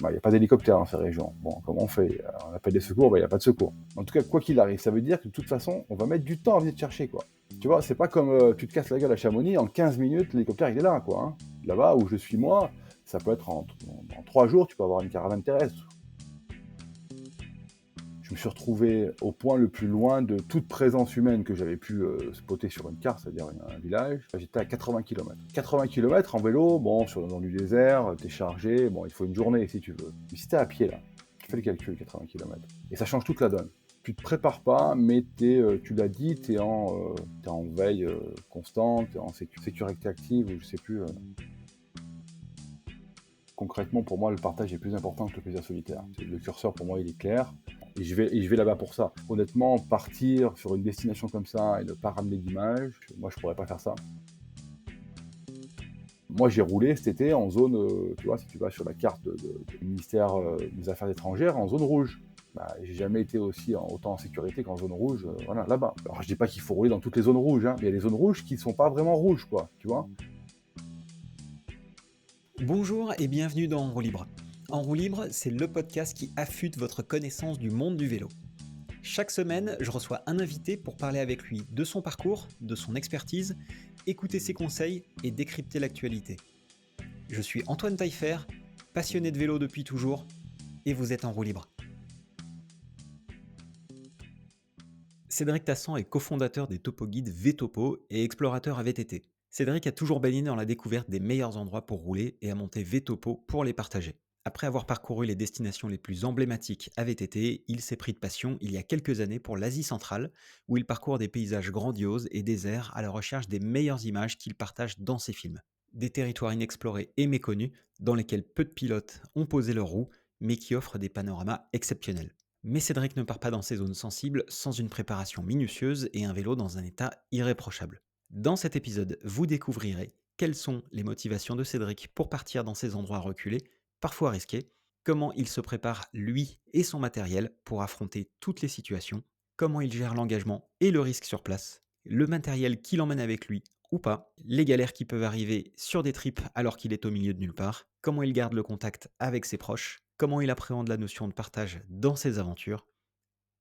Bah, il n'y a pas d'hélicoptère dans ces régions. Bon, comment on fait? On appelle des secours, bah, il n'y a pas de secours. En tout cas, quoi qu'il arrive, ça veut dire que de toute façon, on va mettre du temps à venir te chercher, quoi. Tu vois, c'est pas comme tu te casses la gueule à Chamonix, en 15 minutes, l'hélicoptère, il est là, quoi. Hein. Là-bas où je suis moi, ça peut être en 3 jours, tu peux avoir une caravane terrestre. Je me suis retrouvé au point le plus loin de toute présence humaine que j'avais pu spotter sur une carte, c'est-à-dire un village. J'étais à 80 km. 80 km en vélo, bon, dans du désert, t'es chargé, bon, il faut une journée si tu veux. Mais si t'es à pied, là, tu fais le calcul, 80 km. Et ça change toute la donne. Tu te prépares pas, mais tu l'as dit, t'es en veille constante, t'es en sécurité active, ou je sais plus. Concrètement, pour moi, le partage est plus important que le plaisir solitaire. Le curseur, pour moi, il est clair. Et je vais là-bas pour ça. Honnêtement, partir sur une destination comme ça et ne pas ramener d'image, moi, je pourrais pas faire ça. Moi, j'ai roulé cet été en zone, tu vois, si tu vas sur la carte du ministère des Affaires étrangères, en zone rouge. Bah, j'ai jamais été autant en sécurité qu'en zone rouge, voilà, là-bas. Alors, je dis pas qu'il faut rouler dans toutes les zones rouges, hein, mais il y a des zones rouges qui sont pas vraiment rouges, quoi, tu vois. Bonjour et bienvenue dans En roue libre. En roue libre, c'est le podcast qui affûte votre connaissance du monde du vélo. Chaque semaine, je reçois un invité pour parler avec lui de son parcours, de son expertise, écouter ses conseils et décrypter l'actualité. Je suis Antoine Taillefer, passionné de vélo depuis toujours, et vous êtes en roue libre. Cédric Tassan est cofondateur des topo-guides VTopo et explorateur à VTT. Cédric a toujours baigné dans la découverte des meilleurs endroits pour rouler et a monté VTopo pour les partager. Après avoir parcouru les destinations les plus emblématiques à VTT, il s'est pris de passion il y a quelques années pour l'Asie centrale, où il parcourt des paysages grandioses et déserts à la recherche des meilleures images qu'il partage dans ses films. Des territoires inexplorés et méconnus, dans lesquels peu de pilotes ont posé leurs roues, mais qui offrent des panoramas exceptionnels. Mais Cédric ne part pas dans ces zones sensibles sans une préparation minutieuse et un vélo dans un état irréprochable. Dans cet épisode, vous découvrirez quelles sont les motivations de Cédric pour partir dans ces endroits reculés, parfois risqués, comment il se prépare lui et son matériel pour affronter toutes les situations, comment il gère l'engagement et le risque sur place, le matériel qu'il emmène avec lui ou pas, les galères qui peuvent arriver sur des trips alors qu'il est au milieu de nulle part, comment il garde le contact avec ses proches, comment il appréhende la notion de partage dans ses aventures,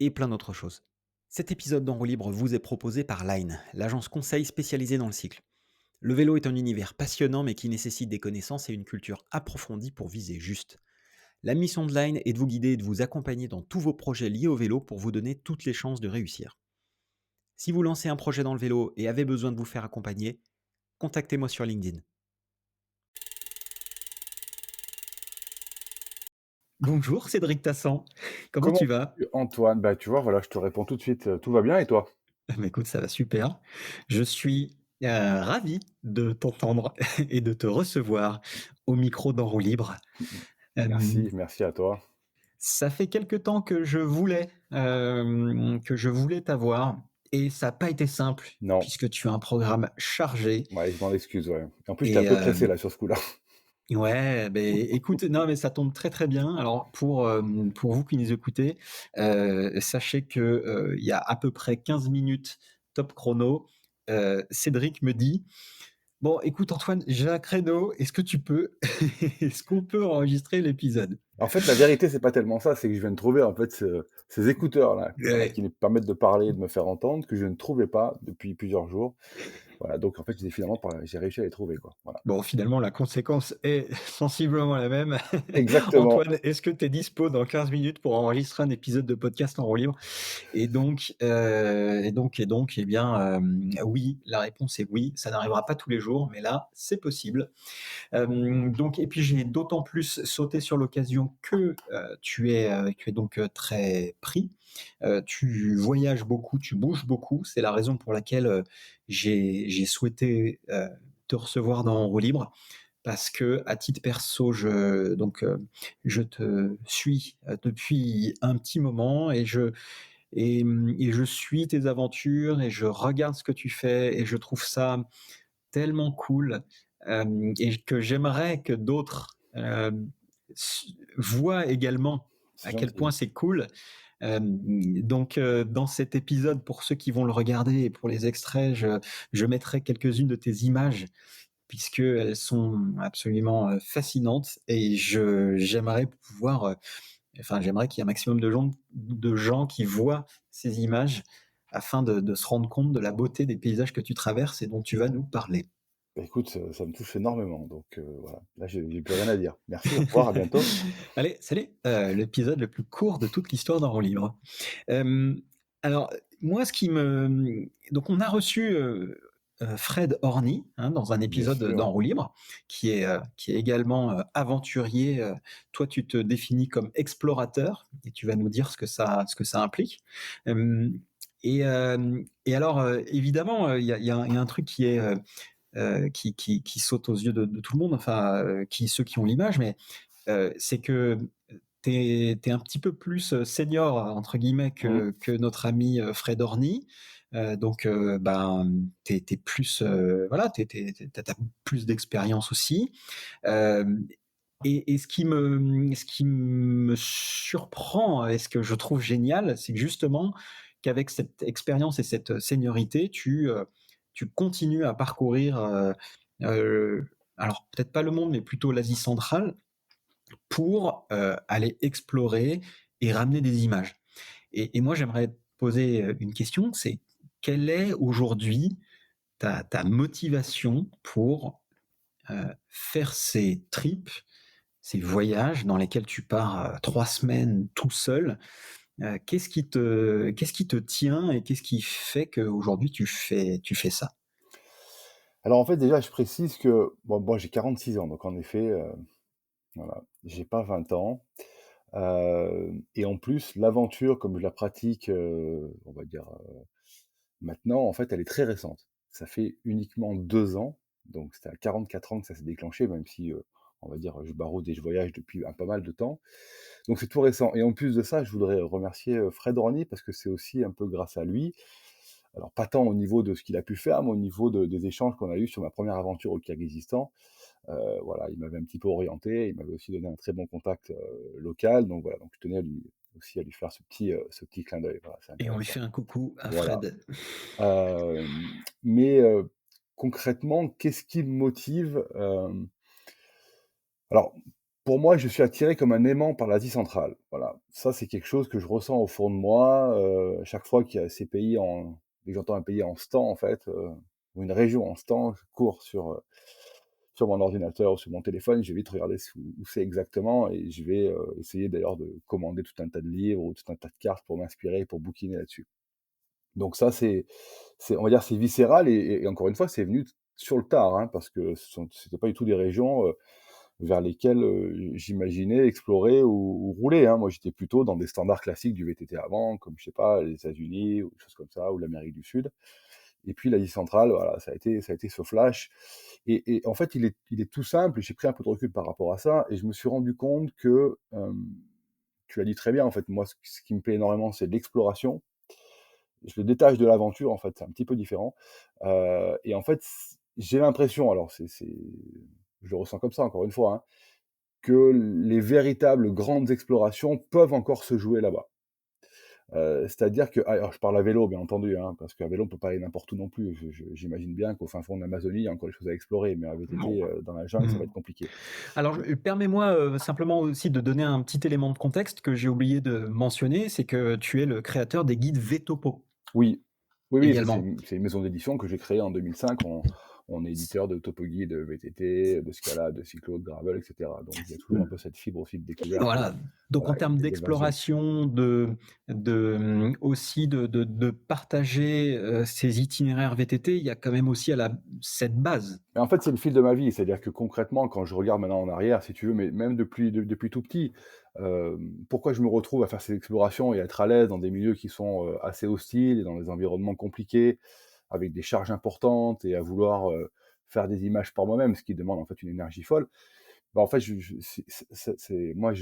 et plein d'autres choses. Cet épisode d'En roue libre vous est proposé par Line, l'agence conseil spécialisée dans le cycle. Le vélo est un univers passionnant mais qui nécessite des connaissances et une culture approfondie pour viser juste. La mission de Line est de vous guider et de vous accompagner dans tous vos projets liés au vélo pour vous donner toutes les chances de réussir. Si vous lancez un projet dans le vélo et avez besoin de vous faire accompagner, contactez-moi sur LinkedIn. Bonjour Cédric Tassan, comment Comment tu vas? vas-tu, Antoine? Bah, tu vois, voilà, je te réponds tout de suite, tout va bien et toi? Écoute, ça va super. Je suis ravi de t'entendre et de te recevoir au micro d'En roue libre. Euh, Merci à toi. Ça fait quelque temps que je voulais t'avoir et ça n'a pas été simple Non, puisque tu as un programme chargé ouais, je m'en excuse, ouais. En plus, j'étais un et peu pressé là sur ce coup-là. ouais, beh, écoute, non mais ça tombe très, très bien. Alors pour vous qui nous écoutez, sachez que, il y a à peu près 15 minutes top chrono, Cédric me dit: «Bon écoute Antoine, j'ai un créneau, est-ce qu'on peut enregistrer l'épisode?» En fait, la vérité, c'est pas tellement ça, c'est que je viens de trouver en fait ces écouteurs-là, voilà, Ouais. qui nous permettent de parler et de me faire entendre, que je ne trouvais pas depuis plusieurs jours. Voilà, donc en fait, j'ai réussi à les trouver, quoi. Voilà. Bon, finalement, la conséquence est sensiblement la même. Exactement. Antoine, est-ce que tu es dispo dans 15 minutes pour enregistrer un épisode de podcast en roue libre? Et donc, eh bien, oui, la réponse est oui. Ça n'arrivera pas tous les jours, mais là, c'est possible. Donc, et puis j'ai d'autant plus sauté sur l'occasion que tu es donc très pris. Tu voyages beaucoup, tu bouges beaucoup. C'est la raison pour laquelle j'ai souhaité te recevoir dans En roue libre. Parce que à titre perso, je te suis depuis un petit moment et je suis tes aventures et je regarde ce que tu fais et je trouve ça tellement cool et que j'aimerais que d'autres voient également C'est à quel point gentil. c'est cool. Dans cet épisode, pour ceux qui vont le regarder et pour les extraits, je mettrai quelques-unes de tes images puisqu'elles sont absolument, fascinantes et j'aimerais pouvoir, enfin, j'aimerais qu'il y ait un maximum de gens qui voient ces images afin de se rendre compte de la beauté des paysages que tu traverses et dont tu vas nous parler. Bah, écoute, ça me touche énormément, donc voilà. Là, j'ai plus rien à dire. Merci, au revoir, à bientôt. Allez, salut, l'épisode le plus court de toute l'histoire d'un roue libre. Hem, alors, moi, ce qui me donc on a reçu, Fred Orny, hein, dans un Bien épisode d'En sûr. roue libre, qui est également, aventurier, toi, tu te définis comme explorateur et tu vas nous dire ce que ça implique. Hem et alors, évidemment, il y a un truc qui saute aux yeux de tout le monde, enfin, ceux qui ont l'image, mais c'est que tu es un petit peu plus, «senior» entre guillemets Mmh. que notre ami, Fred Orny. Donc ben, tu es plus, voilà, tu as plus d'expérience aussi. Hem et ce qui me surprend et ce que je trouve génial, c'est que justement, qu'avec cette expérience et cette seniorité, tu continues à parcourir, alors peut-être pas le monde, mais plutôt l'Asie centrale pour, aller explorer et ramener des images. Et moi, j'aimerais te poser, une question, c'est quelle est aujourd'hui ta motivation pour, faire ces trips, ces voyages dans lesquels tu pars, 3 semaines tout seul? Qu'est-ce qui te tient et qu'est-ce qui fait qu'aujourd'hui tu fais ça? Alors, en fait, déjà, je précise que, bon, moi, j'ai 46 ans, donc en effet, voilà, j'ai pas 20 ans. Et en plus, l'aventure, comme je la pratique, on va dire, maintenant, en fait, elle est très récente. Ça fait uniquement 2 ans, donc c'était à 44 ans que ça s'est déclenché, même si, on va dire, je baroude et je voyage depuis un pas mal de temps. Donc c'est tout récent et en plus de ça, je voudrais remercier, Fred Orny parce que c'est aussi un peu grâce à lui, alors pas tant au niveau de ce qu'il a pu faire, mais au niveau des échanges qu'on a eus sur ma première aventure au Kirghizistan. Voilà, il m'avait un petit peu orienté, il m'avait aussi donné un très bon contact, local, donc voilà, donc je tenais à lui faire ce petit clin d'œil, voilà, c'est Et on lui intéressant. fait un coucou à Voilà. Fred. Mais concrètement, qu'est-ce qui me motive? Alors, pour moi, je suis attiré comme un aimant par l'Asie centrale. Voilà, ça, c'est quelque chose que je ressens au fond de moi, chaque fois qu'il y a ces pays en dès que j'entends un pays en stan, en fait, ou une région en stan, je cours sur mon ordinateur ou sur mon téléphone, je vais vite regarder où c'est exactement et je vais, essayer d'ailleurs de commander tout un tas de livres ou tout un tas de cartes pour m'inspirer, pour bouquiner là-dessus. Donc ça, on va dire, c'est viscéral et encore une fois, c'est venu sur le tard, hein, parce que c'était pas du tout des régions, vers lesquelles, j'imaginais explorer ou rouler, hein. Moi, j'étais plutôt dans des standards classiques du VTT avant, comme, je sais pas, les États-Unis ou des choses comme ça, ou l'Amérique du Sud. Et puis l'Asie centrale, voilà, ça a été ce flash et en fait, il est tout simple et j'ai pris un peu de recul par rapport à ça et je me suis rendu compte que, tu l'as dit très bien, en fait, moi, ce qui me plaît énormément, c'est l'exploration. Je le détache de l'aventure, en fait, c'est un petit peu différent, et en fait, j'ai l'impression, alors je le ressens comme ça, encore une fois, hein, que les véritables grandes explorations peuvent encore se jouer là-bas. C'est-à-dire que alors je parle à vélo, bien entendu, hein, parce qu'à vélo, on peut pas aller n'importe où non plus. J'imagine bien qu'au fin fond de l'Amazonie, il y a encore des choses à explorer, mais à VTT, dans la jungle, ça va Mmh. être compliqué. Alors, permets-moi, simplement aussi de donner un petit élément de contexte que j'ai oublié de mentionner, c'est que tu es le créateur des guides Vetopo, Oui, oui, oui, ça également. c'est une maison d'édition que j'ai créée en 2005. On est éditeur de topoguide, de VTT, de Scalade, de cyclo, de gravel et cetera. Donc il y a toujours un peu cette fibre aussi de découverte, Voilà, donc en voilà termes et d'évasion. d'exploration, aussi de partager, ces itinéraires VTT, il y a quand même aussi cette base. Mais en fait, c'est le fil de ma vie. C'est-à-dire que concrètement, quand je regarde maintenant en arrière, si tu veux, mais même depuis tout petit, pourquoi je me retrouve à faire ces explorations et à être à l'aise dans des milieux qui sont, assez hostiles et dans des environnements compliqués, avec des charges importantes et à vouloir, faire des images par moi-même, ce qui demande en fait une énergie folle. Bah, en fait, je c'est moi,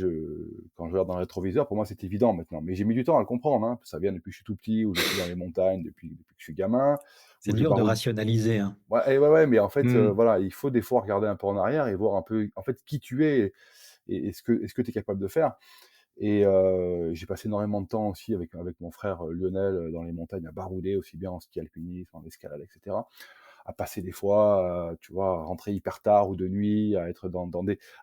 quand je regarde dans le rétroviseur, pour moi, c'est évident maintenant. Mais j'ai mis du temps à le comprendre, hein. Ça vient depuis que je suis tout petit, où je suis dans les montagnes depuis que je suis gamin, C'est où je dur de baroude. rationaliser, hein. Ouais, mais en fait, Mmh. voilà, il faut des fois regarder un peu en arrière et voir un peu, en fait, qui tu es et est-ce que tu es capable de faire? Et j'ai passé énormément de temps aussi avec mon frère, Lionel, dans les montagnes à barouder, aussi bien en ski alpinisme, en escalade et cetera. à passer des fois, tu vois, à rentrer hyper tard ou de nuit, à être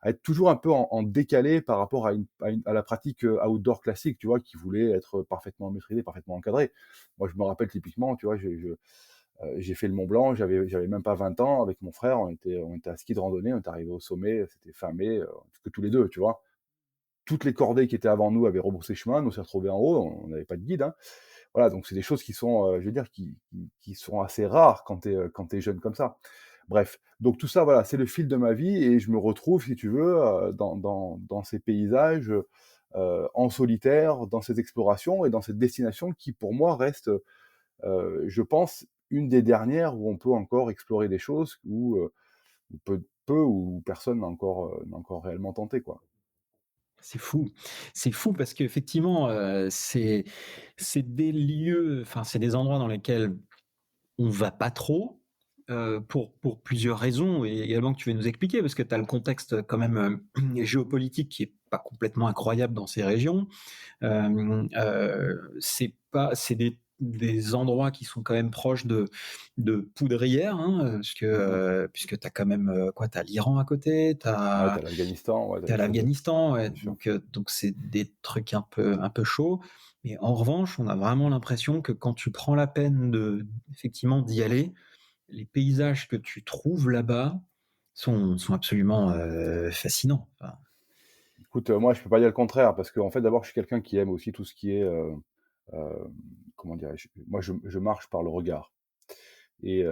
à être toujours un peu en décalé par rapport à la pratique, outdoor classique, tu vois, qui voulait être parfaitement maîtrisée, parfaitement encadrée. Moi, je me rappelle typiquement, tu vois, j'ai fait le Mont Blanc, j'avais même pas 20 ans avec mon frère, on était à ski de randonnée, on est arrivé au sommet, c'était fin mai, que tous les 2, tu vois? Toutes les cordées qui étaient avant nous avaient rebroussé chemin, nous on s'est retrouvés en haut, on n'avait pas de guide, hein. Voilà, donc c'est des choses qui sont, je veux dire, qui sont assez rares quand tu es jeune comme ça. Bref, donc tout ça, voilà, c'est le fil de ma vie et je me retrouve, si tu veux, dans ces paysages, en solitaire, dans ces explorations et dans cette destination qui, pour moi, reste, je pense, une des dernières où on peut encore explorer des choses où peu ou personne n'a encore réellement tenté, quoi. C'est fou. C'est fou parce qu'effectivement, c'est des lieux, enfin, c'est des endroits dans lesquels on va pas trop, pour plusieurs raisons et également que tu vas nous expliquer parce que tu as le contexte quand même, géopolitique qui est pas complètement incroyable dans ces régions. C'est pas c'est des endroits qui sont quand même proches de poudrières, hein, Mmh. puisque tu as quand même, quoi? Tu as l'Iran à côté, tu Ouais, as tu l'Afghanistan, ouais, tu tu des choses, l'Afghanistan, ouais, bien sûr. donc c'est des trucs un peu chauds. Mais en revanche, on a vraiment l'impression que quand tu prends la peine de effectivement d'y aller, les paysages que tu trouves là-bas sont absolument, fascinants. Enfin, Écoute, moi, je peux pas dire le contraire parce qu'en fait, d'abord, je suis quelqu'un qui aime aussi tout ce qui est, comment dirais-je? Moi, je marche par le regard et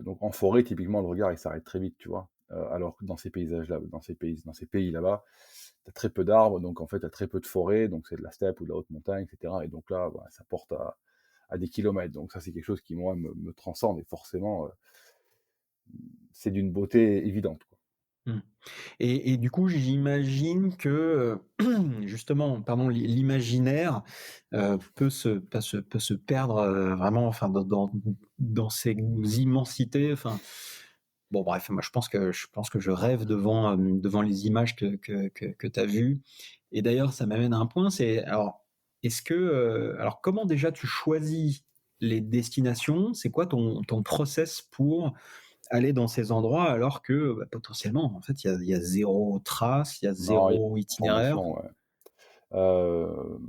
donc en forêt, typiquement, le regard, il s'arrête très vite, tu vois? Alors que dans ces paysages-là, dans ces pays là-bas, tu as très peu d'arbres, donc en fait, tu as très peu de forêt, donc c'est de la steppe ou de la haute montagne et cetera et donc là, bah, ça porte à des kilomètres, donc ça, c'est quelque chose qui, moi, me transcende et forcément, c'est d'une beauté évidente, quoi. mmh. Et du coup, j'imagine que, justement, pardon, l'imaginaire, peut se perdre, vraiment, enfin, dans ces immensités, enfin, bon, bref, moi, je pense que je rêve devant, devant les images que tu as vues et d'ailleurs, ça m'amène à un point, c'est alors, est-ce que, alors, comment déjà tu choisis les destinations? C'est quoi ton process pour aller dans ces endroits alors que, bah, potentiellement, en fait, il y a 0 trace, il y a Non, il y a zéro pas itinéraire. d'information, ouais. Hem,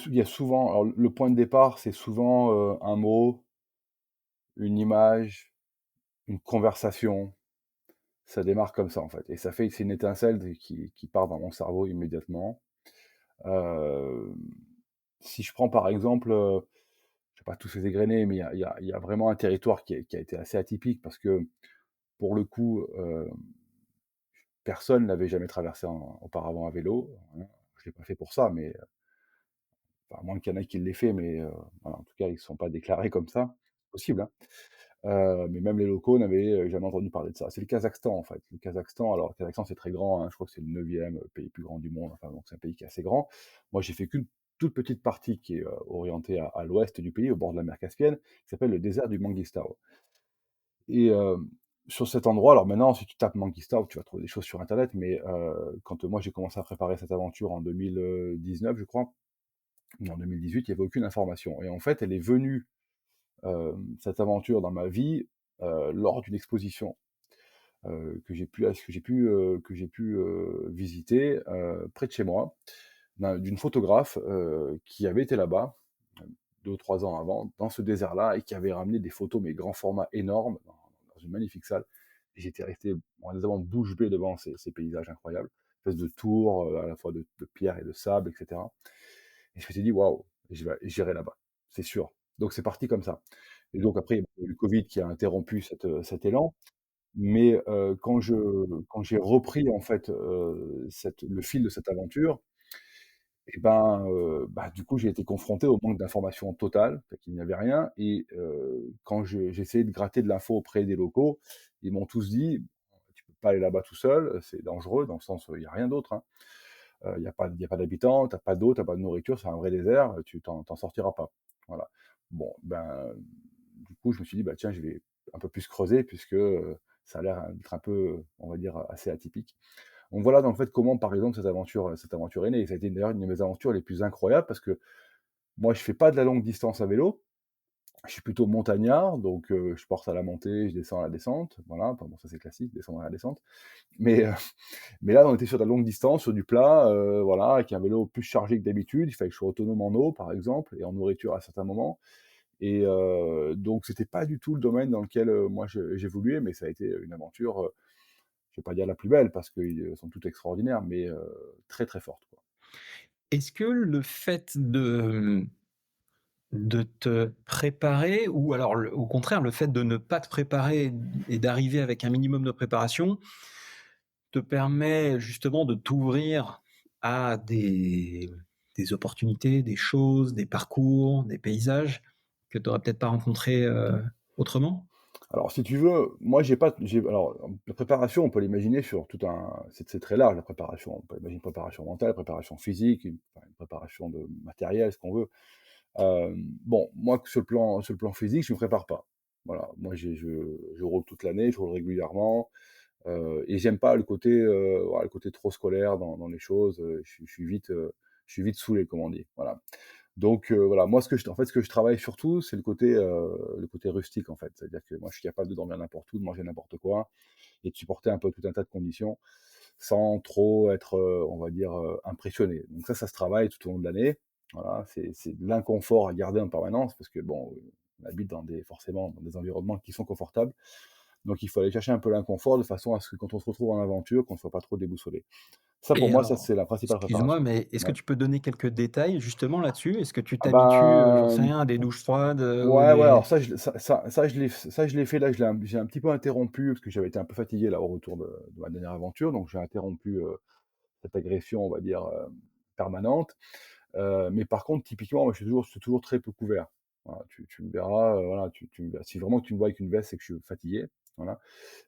il y a souvent alors le point de départ, c'est souvent, un mot, une image, une conversation. Ça démarre comme ça, en fait et c'est une étincelle qui part dans mon cerveau immédiatement. Hem, Si je prends par exemple, je vais pas tous les égrener, mais il y a vraiment un territoire qui a été assez atypique parce que pour le coup, personne l'avait jamais traversé auparavant à vélo, hein. Je l'ai pas fait pour ça, mais enfin, à moins qu'il y en ait qui l'aient fait, mais voilà, en tout cas, ils ne se sont pas déclarés comme ça. Possible, hein. Mais même les locaux n'avaient, jamais entendu parler de ça. C'est le Kazakhstan, en fait. Le Kazakhstan, alors le Kazakhstan, c'est très grand, hein, je crois que c'est le 9e pays plus grand du monde, enfin donc c'est un pays qui est assez grand. Moi, j'ai fait qu'une toute petite partie qui est, orientée à l'ouest du pays, au bord de la mer Caspienne, qui s'appelle le désert du Mangistau et sur cet endroit alors maintenant, si tu tapes Mangistau, tu vas trouver des choses sur internet, mais quand, moi j'ai commencé à préparer cette aventure en 2019, je crois, ou en 2018, il y avait aucune information et en fait, elle est venue, cette aventure dans ma vie, lors d'une exposition, que j'ai pu, visiter, près de chez moi, d'une photographe, qui avait été là-bas, 2 ou 3 ans avant, dans ce désert-là et qui avait ramené des photos, mais grand format énormes, dans une magnifique salle et j'étais resté honnêtement bouche bée devant ces paysages incroyables, espèce de tours, à la fois de pierre et de sable et cetera et je m'étais dit: «Waouh, j'irai là-bas, c'est sûr». Donc c'est parti comme ça et donc après, il y a eu le covid qui a interrompu cet élan mais quand j'ai repris en fait, le fil de cette aventure et ben, bah, du coup, j'ai été confronté au manque d'informations total, c'est qu'il n'y avait rien et quand j'ai essayé de gratter de l'info auprès des locaux, ils m'ont tous dit: «Tu peux pas aller là-bas tout seul, c'est dangereux dans le sens, il y a rien d'autre, hein. Il y a pas d'habitants, tu as pas d'eau, tu as pas de nourriture, c'est un vrai désert, tu t'en sortiras pas». Voilà. Bon, ben, du coup, je me suis dit: «Bah, tiens, je vais un peu plus creuser puisque, ça a l'air d'être un peu, on va dire, assez atypique». Donc voilà, en fait, comment, par exemple, cette aventure est née et ça a été d'ailleurs une de mes aventures les plus incroyables parce que moi, je fais pas de la longue distance à vélo, Je suis plutôt montagnard, donc je porte à la montée, je descends à la descente, voilà. Enfin bon, ça c'est classique, descendre à la descente. Mais mais là, on était sur de la longue distance, sur du plat, voilà, avec un vélo plus chargé que d'habitude. Il fallait que je sois autonome en eau, par exemple, et en nourriture à certains moments. Et donc c'était pas du tout le domaine dans lequel, moi j'évoluais, mais ça a été une aventure, je vais pas dire la plus belle parce qu'elles sont toutes extraordinaires, mais très, très forte, quoi. Est-ce que le fait de te préparer ou alors au contraire, le fait de ne pas te préparer et d'arriver avec un minimum de préparation, te permet justement de t'ouvrir à des opportunités, des choses, des parcours, des paysages que tu aurais peut-être pas rencontrés, autrement? Alors si tu veux, moi j'ai pas j'ai alors, la préparation, on peut l'imaginer sur tout un c'est très large la préparation. On peut imaginer une préparation mentale, préparation physique, une préparation de matériel, ce qu'on veut. Bon, moi sur le plan physique, je me prépare pas. Voilà, moi je roule toute l'année, je roule régulièrement, et j'aime pas le côté, voilà, le côté trop scolaire dans les choses, je suis vite saoulé, comme on dit, voilà. Donc voilà, moi ce que je travaille surtout, c'est le côté rustique, en fait. C'est-à-dire que moi, je suis capable de dormir n'importe où, de manger n'importe quoi et de supporter un peu tout un tas de conditions sans trop être, on va dire, impressionné. Donc ça se travaille tout au long de l'année. Voilà, c'est de l'inconfort à garder en permanence parce que bon, on habite forcément dans des environnements qui sont confortables. Donc il faut aller chercher un peu l'inconfort de façon à ce que quand on se retrouve en aventure, qu'on ne soit pas trop déboussolé. Ça pour Et moi, ça alors, c'est la principale excuse-moi, préparation. mais est-ce que Ouais. tu peux donner quelques détails justement là-dessus? Est-ce que tu Ah t'habitues, j'en sais ben rien, à des douches froides, ou ouais, ouais, alors des ça je l'ai fait là, j'ai un petit peu interrompu parce que j'avais été un peu fatigué là au retour de ma dernière aventure, donc j'ai interrompu, cette agression, on va dire, permanente. Mais par contre, typiquement, moi je suis toujours très peu couvert. Voilà, tu me verras, voilà, tu me verras si vraiment tu me vois avec une veste, c'est que je suis fatigué, voilà.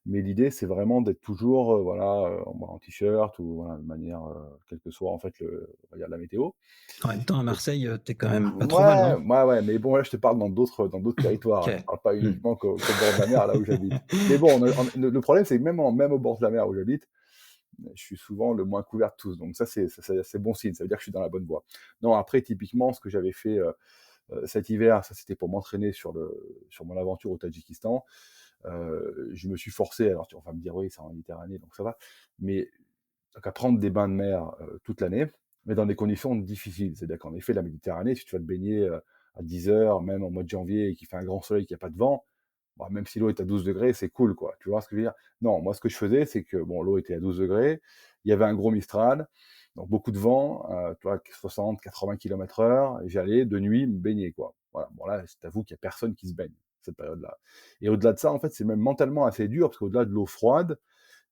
Mais l'idée, c'est vraiment d'être toujours, voilà, en t-shirt ou voilà, de manière, quelle que soit en fait on va dire la météo. en même temps à Marseille, tu quand même pas trop mal, Ouais, non? ouais, ouais, mais bon, là, je te parle dans d'autres territoires, hein. Je OK. parle pas Mmh. uniquement qu'au bord de la mer, là où j'habite. Mais bon, le problème, c'est que même au bord de la mer où j'habite, je suis souvent le moins couvert de tous. Donc ça, c'est bon signe, ça veut dire que je suis dans la bonne voie. Non, après, typiquement, ce que j'avais fait, cet hiver, ça, c'était pour m'entraîner sur mon aventure au Tadjikistan. Je me suis forcé, alors tu vas me dire: «Oui, c'est en Méditerranée, donc ça va», mais donc à prendre des bains de mer, toute l'année, mais dans des conditions difficiles. C'est-à-dire qu'en effet, la Méditerranée, si tu vas te baigner, à 10 heures, même au mois de janvier et qu'il fait un grand soleil, qu'il y a pas de vent, bah, même si l'eau est à 12 degrés, c'est cool, quoi. Tu vois ce que je veux dire? Non, moi, ce que je faisais, c'est que, bon, l'eau était à 12 degrés, il y avait un gros mistral, donc beaucoup de vent, tu vois, 60-80 km/h, et j'allais de nuit me baigner, quoi. Voilà. Bon là, je t'avoue qu'il y a personne qui se baigne, cette période-là, et au-delà de ça, en fait, c'est même mentalement assez dur parce qu'au-delà de l'eau froide,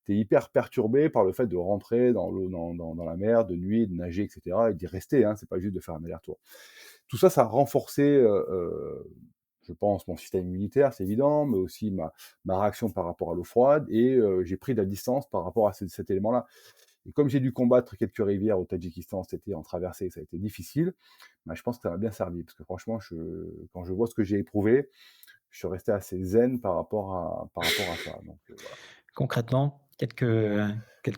tu es hyper perturbé par le fait de rentrer dans l'eau dans la mer de nuit, de nager et cetera et d'y rester, hein, c'est pas juste de faire un aller-retour. Tout ça, ça a renforcé, je pense mon système immunitaire, c'est évident, mais aussi ma réaction par rapport à l'eau froide et j'ai pris de la distance par rapport à cet élément-là et comme j'ai dû combattre quelques rivières au Tadjikistan cet été en traversée, ça a été difficile, bah, je pense que ça m'a bien servi parce que franchement quand je vois ce que j'ai éprouvé, je suis resté assez zen par rapport à ça donc voilà. Concrètement, quelques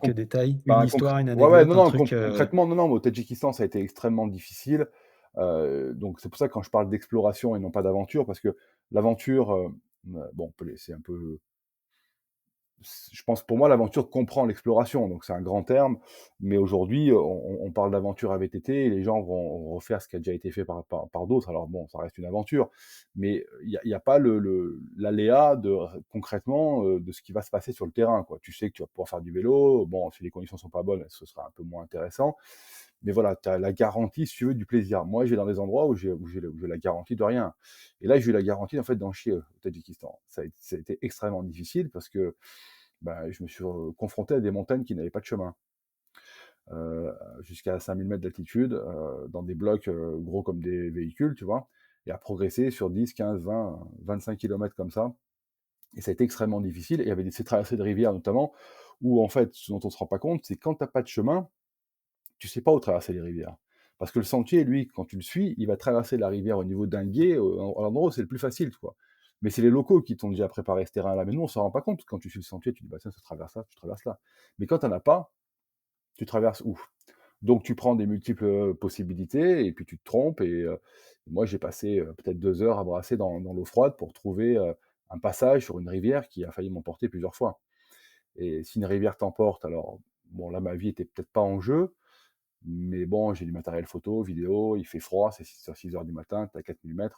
Com détails, une Ben, histoire, une ouais, ouais, anecdote, non, un non, truc, concrètement, non, non, mais au Tadjikistan, ça a été extrêmement difficile. Donc c'est pour ça que quand je parle d'exploration et non pas d'aventure, parce que l'aventure, bon, c'est un peu je pense pour moi l'aventure comprend l'exploration, donc c'est un grand terme, mais aujourd'hui, on parle d'aventure à VTT et les gens vont refaire ce qui a déjà été fait par d'autres. Alors bon, ça reste une aventure, mais il y a pas l'aléa concrètement, de ce qui va se passer sur le terrain, quoi. Tu sais que tu vas pouvoir faire du vélo, bon, si les conditions sont pas bonnes, ce sera un peu moins intéressant, mais voilà, tu as la garantie, si tu veux, du plaisir. Moi, j'ai dans des endroits où j'ai la garantie de rien et là, j'ai eu la garantie, en fait, d'en chier, au Tadjikistan. Ça a été extrêmement difficile parce que bah, je me suis confronté à des montagnes qui n'avaient pas de chemin, heu, jusqu'à 5000 mètres d'altitude, dans des blocs, gros comme des véhicules, tu vois? Et à progresser sur 10-15-20-25 kilomètres comme ça et ça a été extrêmement difficile et il y avait ces traversées de rivières notamment où en fait, ce dont on se rend pas compte, c'est quand tu as pas de chemin, tu sais pas où traverser les rivières. Parce que le sentier, lui, quand tu le suis, il va traverser la rivière au niveau d'un gué, à l'endroit où c'est le plus facile, quoi. Mais c'est les locaux qui t'ont déjà préparé ce terrain-là. Mais nous, on s'en rend pas compte. Quand tu suis le sentier, tu dis, bah tiens, ça traverse là, tu traverses là. Mais quand tu en as pas, tu traverses où? Donc tu prends des multiples, possibilités et puis tu te trompes et moi j'ai passé, peut-être 2 heures à brasser dans l'eau froide pour trouver, un passage sur une rivière qui a failli m'emporter plusieurs fois. Et si une rivière t'emporte, alors bon là ma vie était peut-être pas en jeu, mais bon, j'ai du matériel photo, vidéo, il fait froid, c'est 6 heures du matin, tu as 4000 m,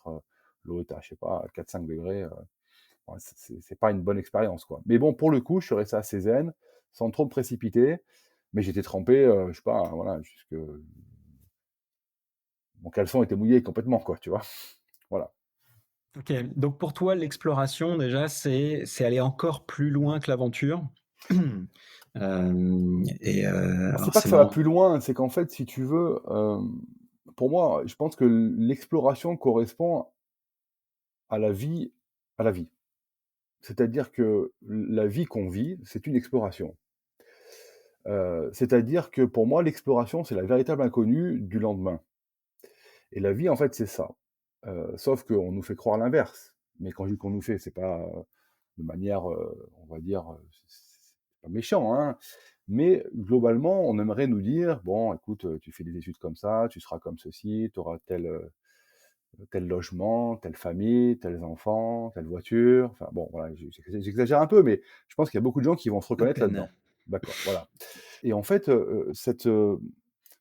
l'eau est à je sais pas 4-5 degrés. Ouais, c'est pas une bonne expérience, quoi. Mais bon, pour le coup, je suis resté assez zen, sans trop me précipiter, mais j'étais trempé, je sais pas, voilà, jusque mon caleçon était mouillé complètement, quoi, tu vois? Voilà. OK, donc pour toi, l'exploration déjà, c'est aller encore plus loin que l'aventure? C'est Alors pas que c'est ça va marrant. plus loin, c'est qu'en fait, si tu veux, pour moi, je pense que l'exploration correspond à la vie à la vie. C'est-à-dire que la vie qu'on vit, c'est une exploration. C'est-à-dire que pour moi, l'exploration, c'est la véritable inconnue du lendemain. Et la vie, en fait, c'est ça. Sauf qu'on nous fait croire l'inverse. Mais quand je dis qu'on nous fait, c'est pas, de manière, on va dire, c'est pas méchant, hein. Mais globalement, on aimerait nous dire: «Bon, écoute, tu fais des études comme ça, tu seras comme ceci, tu auras tel logement, telle famille, tels enfants, telle voiture». Enfin bon, voilà, j'exagère un peu, mais je pense qu'il y a beaucoup de gens qui vont se À reconnaître peine. là-dedans. D'accord, voilà. Et en fait,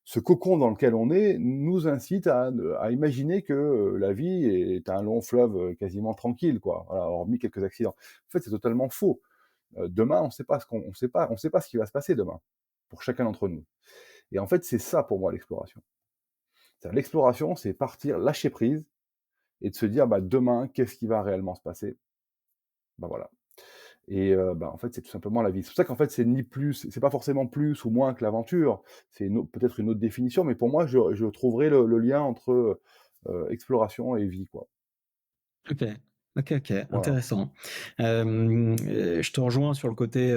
ce cocon dans lequel on est nous incite à imaginer que, la vie est un long fleuve, quasiment tranquille, quoi, voilà, hormis quelques accidents. En fait, c'est totalement faux. Demain, on sait pas ce qui va se passer demain, pour chacun d'entre nous. Et en fait, c'est ça pour moi l'exploration. C'est-à-dire l'exploration, c'est partir, lâcher prise et de se dire: «Bah, demain, qu'est-ce qui va réellement se passer?» Bah, voilà. Et bah, en fait, c'est tout simplement la vie. C'est pour ça qu'en fait, c'est pas forcément plus ou moins que l'aventure, c'est peut-être une autre définition, mais pour moi, je trouverais le lien entre, exploration et vie, quoi. OK. OK, OK, Voilà. intéressant. Je te rejoins sur le côté,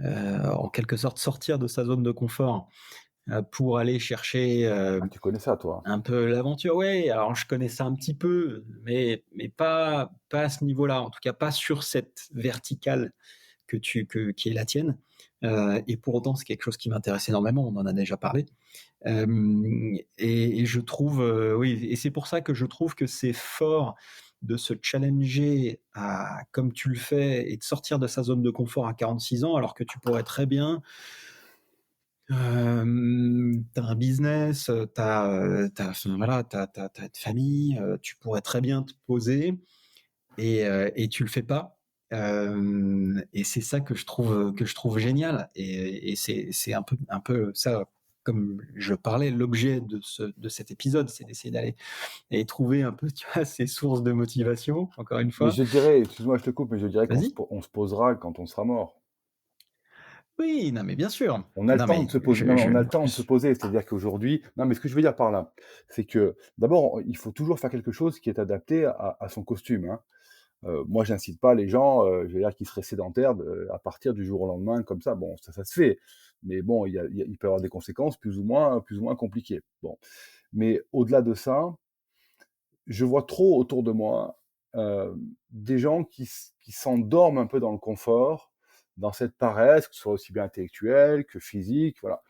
en quelque sorte sortir de sa zone de confort, pour aller chercher, Ah, tu connais ça, toi? un peu l'aventure. Ouais, alors je connais ça un petit peu, mais pas à ce niveau-là, en tout cas pas sur cette verticale qui est la tienne, et pour autant c'est quelque chose qui m'intéresse énormément, on en a déjà parlé. Et je trouve, oui, et c'est pour ça que je trouve que c'est fort de se challenger à comme tu le fais et de sortir de sa zone de confort à 46 ans, alors que tu pourrais très bien, tu un business, enfin voilà, tu une famille, tu pourrais très bien te poser et tu le fais pas. Et c'est ça que je trouve génial et c'est un peu ça, comme je parlais, l'objet de cet épisode, c'est d'essayer d'aller et trouver un peu, tu vois, ces sources de motivation, encore une Mais fois. je dirais, excuse-moi, je te coupe, mais je dirais Vas-y. on se posera quand on sera mort. Oui, non, mais bien sûr. On a le Non, temps de mais se poser. Non, mais on a le temps de se je poser. C'est-à-dire qu'aujourd'hui, non, mais ce que je veux dire par là, c'est que d'abord, il faut toujours faire quelque chose qui est adapté à son costume, hein. Moi, j'incite pas les gens, je veux dire, qui seraient sédentaires à partir du jour au lendemain comme ça. Bon, ça se fait, mais bon, il peut y avoir des conséquences plus ou moins compliquées. Bon, mais au-delà de ça, je vois trop autour de moi, des gens qui s'endorment un peu dans le confort, dans cette paresse, que ce soit aussi bien intellectuelle que physique, voilà.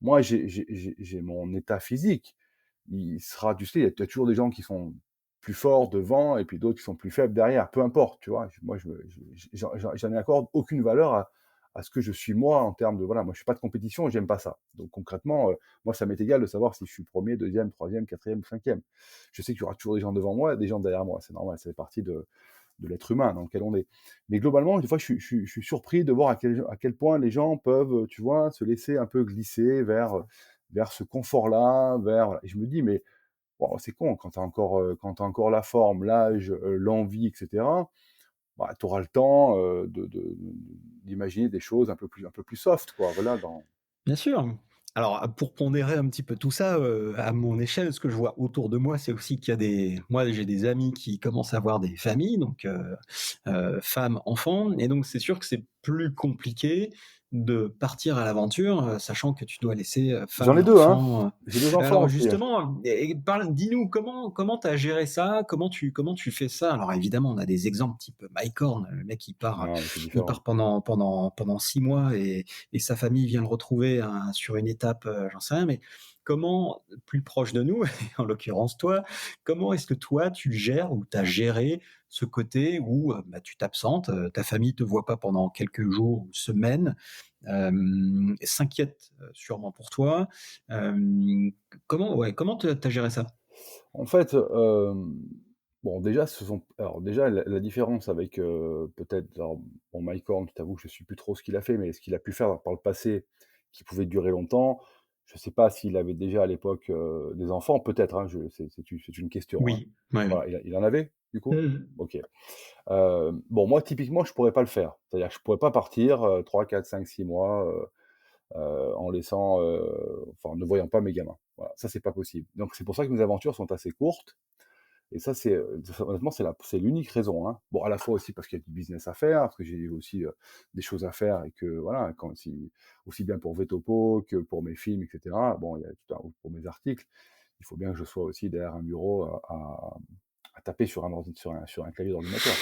Moi, j'ai mon état physique. Il sera, tu sais, il y a toujours des gens qui sont plus forts devant et puis d'autres qui sont plus faibles derrière, peu importe, tu vois? Moi, j'en accorde aucune valeur à ce que je suis moi en termes de voilà, moi je fais pas de compétition et j'aime pas ça. Donc concrètement, moi ça m'est égal de savoir si je suis premier, deuxième, troisième, quatrième ou cinquième. Je sais qu'il y aura toujours des gens devant moi, des gens derrière moi, c'est normal, ça fait partie de l'être humain dans lequel on est. Mais globalement, des fois, je suis surpris de voir à quel point les gens peuvent, tu vois, se laisser un peu glisser vers ce confort-là, vers voilà. Et je me dis: «Mais bon, c'est con, quand tu encore la forme, l'âge, l'envie et cetera, bah, tu auras le temps, d'imaginer des choses un peu plus soft, quoi, voilà, dans». bien sûr. Alors, pour pondérer un petit peu tout ça, à mon échelle, ce que je vois autour de moi, c'est aussi qu'il y a moi, j'ai des amis qui commencent à avoir des familles, donc femmes, enfants et donc c'est sûr que c'est plus compliqué de partir à l'aventure, sachant que tu dois laisser, J'en femme ai et 2, hein. enfants, J'ai 2 enfants alors aussi, hein. justement, parle dis-nous comment tu as géré ça? Comment tu fais ça? Alors évidemment, on a des exemples type Mike Horn, le mec Non, mais c'est il différent. part pendant 6 mois et sa famille vient le retrouver, sur une étape, j'en sais rien, mais comment, plus proche de nous, en l'occurrence toi, comment est-ce que toi tu gères ou tu as géré ce côté où, bah, tu t'absentes, ta famille te voit pas pendant quelques jours ou semaines, s'inquiète, sûrement pour toi. Comment tu as géré ça? En fait, bon déjà alors déjà la différence avec, peut-être alors bon Mike Horn, je t'avoue que je suis plus trop ce qu'il a fait, mais ce qu'il a pu faire par le passé qui pouvait durer longtemps, je sais pas s'il avait déjà à l'époque, des enfants, peut-être, hein, c'est une question, hein. Oui, ouais, ouais. Voilà, il en avait du coup? Mmh. OK. Bon moi typiquement je pourrais pas le faire. C'est-à-dire que je pourrais pas partir, 3, 4, 5, 6 mois, en laissant, enfin en ne voyant pas mes gamins. Voilà, ça c'est pas possible. Donc c'est pour ça que mes aventures sont assez courtes et ça, honnêtement, c'est l'unique raison, hein. Bon, à la fois aussi parce qu'il y a du business à faire, parce que j'ai aussi, des choses à faire et que voilà, quand si aussi bien pour Vetopo que pour mes films et cetera. Bon, il y a tout un pour mes articles, il faut bien que je sois aussi derrière un bureau à taper sur un clavier d'ordinateur.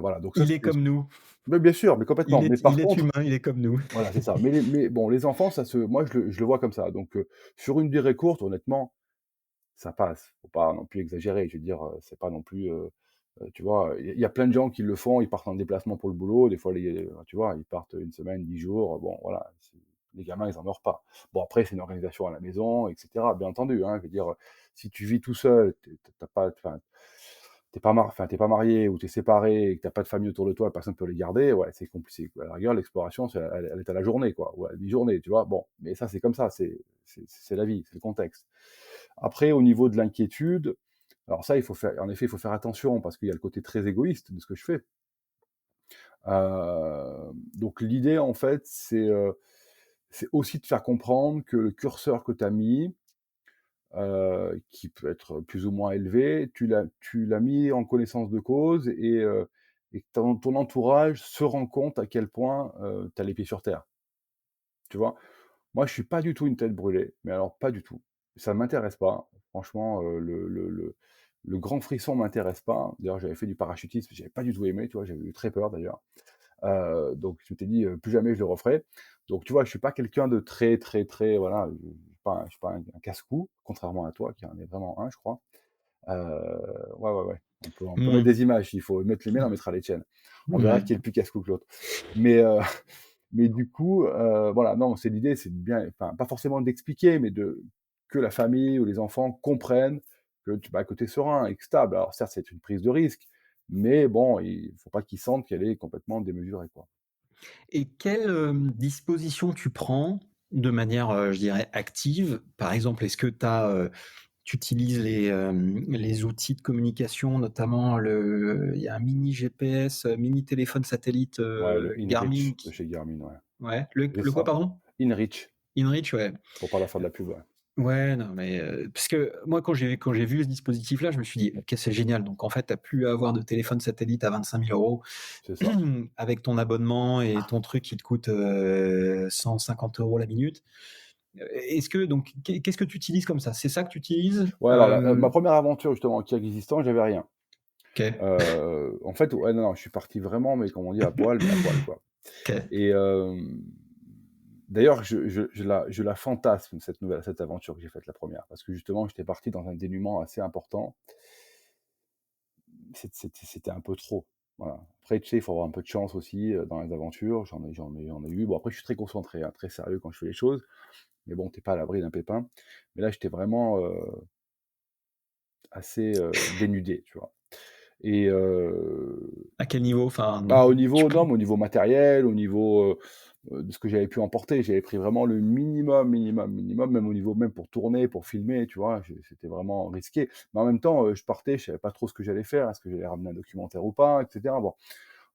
Voilà, donc ça, Il c'est est des comme nous. mais bien sûr, mais complètement. Mais Il par est contre humain, il est comme nous. voilà, c'est ça. Mais bon, les enfants, moi, je le vois comme ça. Donc, sur une durée courte, honnêtement, ça passe. Faut pas non plus exagérer. Je veux dire, c'est pas non plus, tu vois? Il y a plein de gens qui le font, ils partent en déplacement pour le boulot. Des fois, tu vois, ils partent une semaine, 10 jours. Bon, voilà, les gamins, ils en meurent pas. Bon, après, c'est une organisation à la maison, et cetera, bien entendu, hein. Je veux dire, si tu vis tout seul, tu pas enfin, t'es pas marié ou tu es séparé et que tu pas de famille autour de toi, personne ne peut les garder, ouais, c'est compliqué. À la rigueur, l'exploration, elle est à la journée, quoi, ou à la demi-journée, tu vois? Bon, mais ça, c'est comme ça, c'est la vie, c'est le contexte. Après, au niveau de l'inquiétude, alors ça, en effet, il faut faire attention parce qu'il y a le côté très égoïste de ce que je fais. Donc l'idée, en fait, c'est aussi de faire comprendre que le curseur que tu as mis, qui peut être plus ou moins élevé, tu l'as mis en connaissance de cause et que ton entourage se rend compte à quel point, tu as les pieds sur terre, tu vois? Moi, je suis pas du tout une tête brûlée, mais alors pas du tout. Ça m'intéresse pas. Franchement, le grand frisson m'intéresse pas. D'ailleurs, j'avais fait du parachutisme, j'avais pas du tout aimé, tu vois? J'avais eu très peur d'ailleurs. Donc je m'étais dit, «Plus jamais je le referai». Donc tu vois, je suis pas quelqu'un de très, très, très voilà, je suis pas un casse-cou, contrairement à toi qui en est vraiment un, je crois. Ouais, ouais, ouais, on peut mettre Mmh. des images, s'il faut mettre les miennes, on mettra les tiennes. On verra qui est le plus casse-cou que l'autre. Mais mais du coup, voilà, non, l'idée, c'est de bien enfin, pas forcément d'expliquer, mais que la famille ou les enfants comprennent que tu es serein et que stable. Alors certes, c'est une prise de risque, mais bon, il faut pas qu'ils sentent qu'elle est complètement démesurée, quoi. Et quelles, dispositions tu prends de manière, je dirais active? Par exemple, est-ce que tu utilises les outils de communication, notamment il y a un mini GPS, mini téléphone satellite, Ouais, le Garmin InReach de qui chez Garmin, ouais. ouais, C'est le quoi, ça. pardon? InReach, InReach, ouais. pour pas leur faire de la pub, ouais. Ouais, non, mais parce que moi, quand j'ai vu ce dispositif-là, je me suis dit: «OK, c'est génial». Donc en fait, tu as plus à avoir de téléphone satellite à 25 000 € C'est ça. avec ton abonnement et ton truc qui te coûte, 150 € la minute. Est-ce que donc qu'est-ce que tu utilises comme ça? C'est ça que tu utilises? Ouais, alors ma 1re aventure justement en Kirghizistan, j'avais rien. OK, En fait, ouais, non, non, je suis parti vraiment, mais comme on dit, à poil, mais à poil, quoi. OK. Et d'ailleurs, je la fantasme cette aventure que j'ai faite la première, parce que justement, j'étais parti dans un dénuement assez important. C'était un peu trop, voilà. Après, tu sais, il faut avoir un peu de chance aussi, dans les aventures. J'en ai eu. Bon, après, je suis très concentré, hein, très sérieux quand je fais les choses, mais bon, tu es pas à l'abri d'un pépin. Mais là, j'étais vraiment, assez, dénudé, tu vois? Et À quel niveau? Enfin, bah, au tu niveau peux non, mais au niveau matériel, au niveau, de ce que j'avais pu emporter, j'avais pris vraiment le minimum, minimum, minimum, même au niveau même pour tourner, pour filmer, tu vois? C'était vraiment risqué. Mais en même temps, je partais, je savais pas trop ce que j'allais faire. Est-ce que j'allais ramener un documentaire ou pas, et cetera. Bon,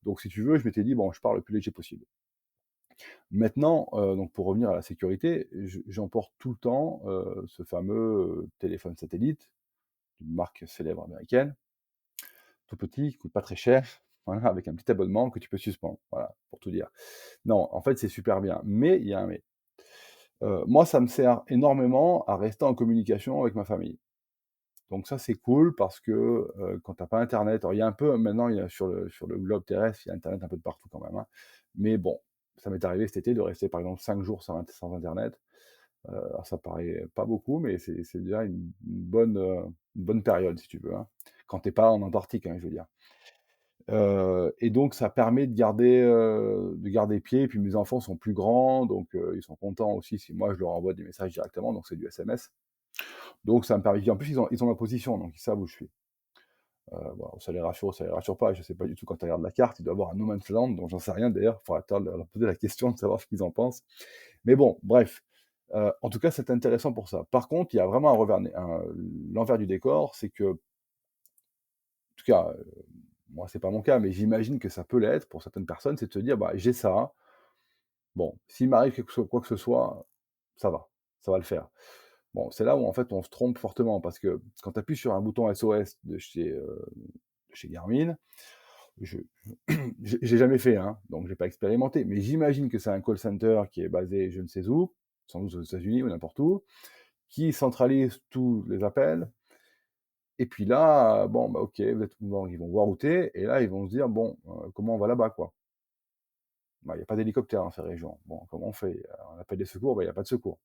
donc si tu veux, je m'étais dit: «Bon, je pars le plus léger possible». Maintenant, donc pour revenir à la sécurité, j'emporte tout le temps, ce fameux, téléphone satellite d'une marque célèbre américaine, tout petit, qui coûte pas très cher. voilà, avec un petit abonnement que tu peux suspendre, voilà, pour tout dire. Non, en fait, c'est super bien, mais il y a un mais. Moi, ça me sert énormément à rester en communication avec ma famille. Donc ça, c'est cool parce que, quand tu as pas internet, alors il y a un peu maintenant, il y a sur le globe terrestre, il y a internet un peu de partout quand même, hein. Mais bon, ça m'est arrivé cet été de rester par exemple 5 jours sans internet. Alors ça paraît pas beaucoup, mais c'est déjà une bonne période si tu veux, hein. Quand tu es pas en Antarctique, hein, je veux dire. Et donc ça permet de garder pied et puis mes enfants sont plus grands, donc ils sont contents aussi si moi je leur envoie des messages directement, donc c'est du SMS. Donc ça me permet, en plus ils ont ma position, donc ils savent où je suis. Bon, ça les rassure pas, je sais pas du tout quand tu regardes la carte, il doit y avoir un no man's land, donc j'en sais rien d'ailleurs, il faudra peut-être leur poser la question de savoir ce qu'ils en pensent. Mais bon, bref, en tout cas, c'est intéressant pour ça. Par contre, il y a vraiment l'envers du décor, c'est que, en tout cas, moi, c'est pas mon cas, mais j'imagine que ça peut l'être pour certaines personnes, c'est de se dire: «Bah, j'ai ça, bon, s'il m'arrive quoi que ce soit, ça va, ça va le faire». Bon, c'est là où en fait on se trompe fortement parce que quand tu appuies sur un bouton SOS de chez Garmin, je j'ai jamais fait, hein, donc j'ai pas expérimenté, mais j'imagine que c'est un call center qui est basé je ne sais où, sans doute aux États-Unis ou n'importe où, qui centralise tous les appels et puis là, bon, bah, OK, bon, ils vont voir où tu es et là, ils vont se dire: «Bon, comment on va là-bas, quoi?» Bah, il y a pas d'hélicoptère dans ces régions. Bon, comment on fait? On appelle des secours, bah, il y a pas de secours.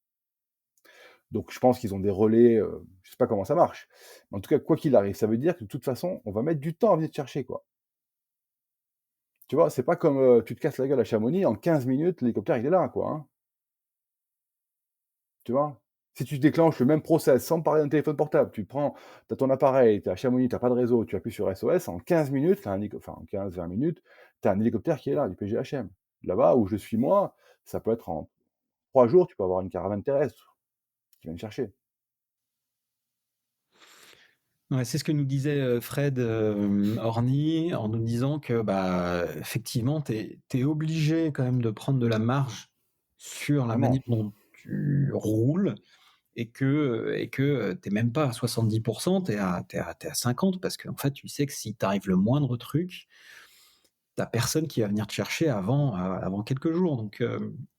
Donc je pense qu'ils ont des relais, je sais pas comment ça marche. Mais en tout cas, quoi qu'il arrive, ça veut dire que de toute façon, on va mettre du temps à venir te chercher, quoi. Tu vois? C'est pas comme, tu te casses la gueule à Chamonix, en 15 minutes, l'hélicoptère, il est là, quoi, hein. Tu vois? Si tu déclenches le même process sans parler d'un téléphone portable, tu prends tu as ton appareil, tu es à Chamonix, tu as pas de réseau, tu appuies sur SOS, en 15 minutes, tu as un hélico enfin en 15-20 minutes, tu as un hélicoptère qui est là, du PGHM. Là-bas où je suis moi, ça peut être en 3 jours, tu peux avoir une caravane terrestre qui vient te chercher. Ouais, c'est ce que nous disait, Fred, Horny, en nous disant que, bah, effectivement, tu es obligé quand même de prendre de la marge sur la Vraiment. manière dont tu roules et que, tu es même pas à 70, tu es à 50 parce qu'en fait, tu sais que si t'arrive le moindre truc, tu personne qui va venir te chercher avant quelques jours donc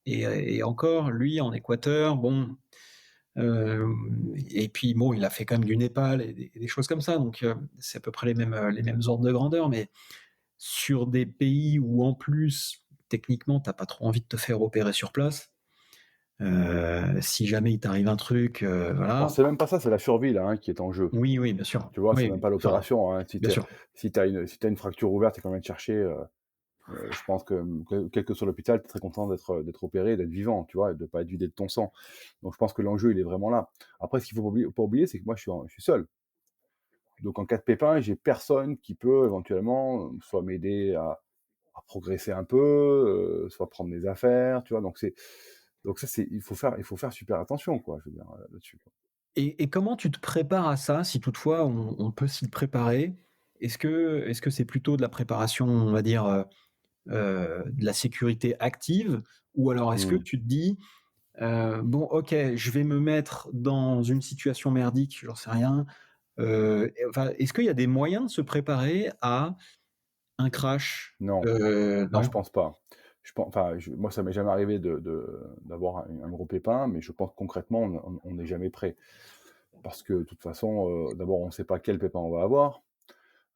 et encore, lui, en Équateur, bon, et puis bon, il a fait quand même du Népal et des choses comme ça, donc c'est à peu près les mêmes ordres de grandeur, mais sur des pays où en plus, techniquement, tu pas trop envie de te faire opérer sur place, si jamais il t'arrive un truc, Alors voilà. c'est même pas ça, c'est la survie là, hein, qui est en jeu. Oui, oui, bien sûr. Tu vois? C'est Oui, même oui, pas enfin, l'opération, hein. bien sûr. Si tu as une fracture ouverte et qu'on vient te chercher, je pense que, quel que soit l'hôpital, tu es très content d'être opéré, d'être vivant, tu vois? Et de pas être vidé de ton sang. Donc je pense que l'enjeu, il est vraiment là. Après ce qu'il faut pas oublier, c'est que moi je suis seul. Donc en cas de pépin, j'ai personne qui peut éventuellement, soit m'aider à progresser un peu, soit prendre mes affaires, tu vois? Donc ça c'est il faut faire super attention quoi, je veux dire, là-dessus, quoi. Et comment tu te prépares à ça, si toutefois on peut s'y préparer? Est-ce que c'est plutôt de la préparation, on va dire, de la sécurité active? Ou alors est-ce que Mmh. tu te dis: «Bon, OK, je vais me mettre dans une situation merdique», j'en sais rien, et enfin, est-ce qu'il y a des moyens de se préparer à un crash? Non. Moi, je Non? pense pas. Moi, ça m'est jamais arrivé d'avoir un gros pépin, mais je pense que concrètement, on n'est jamais prêt. Parce que de toute façon, d'abord, on ne sait pas quel pépin on va avoir.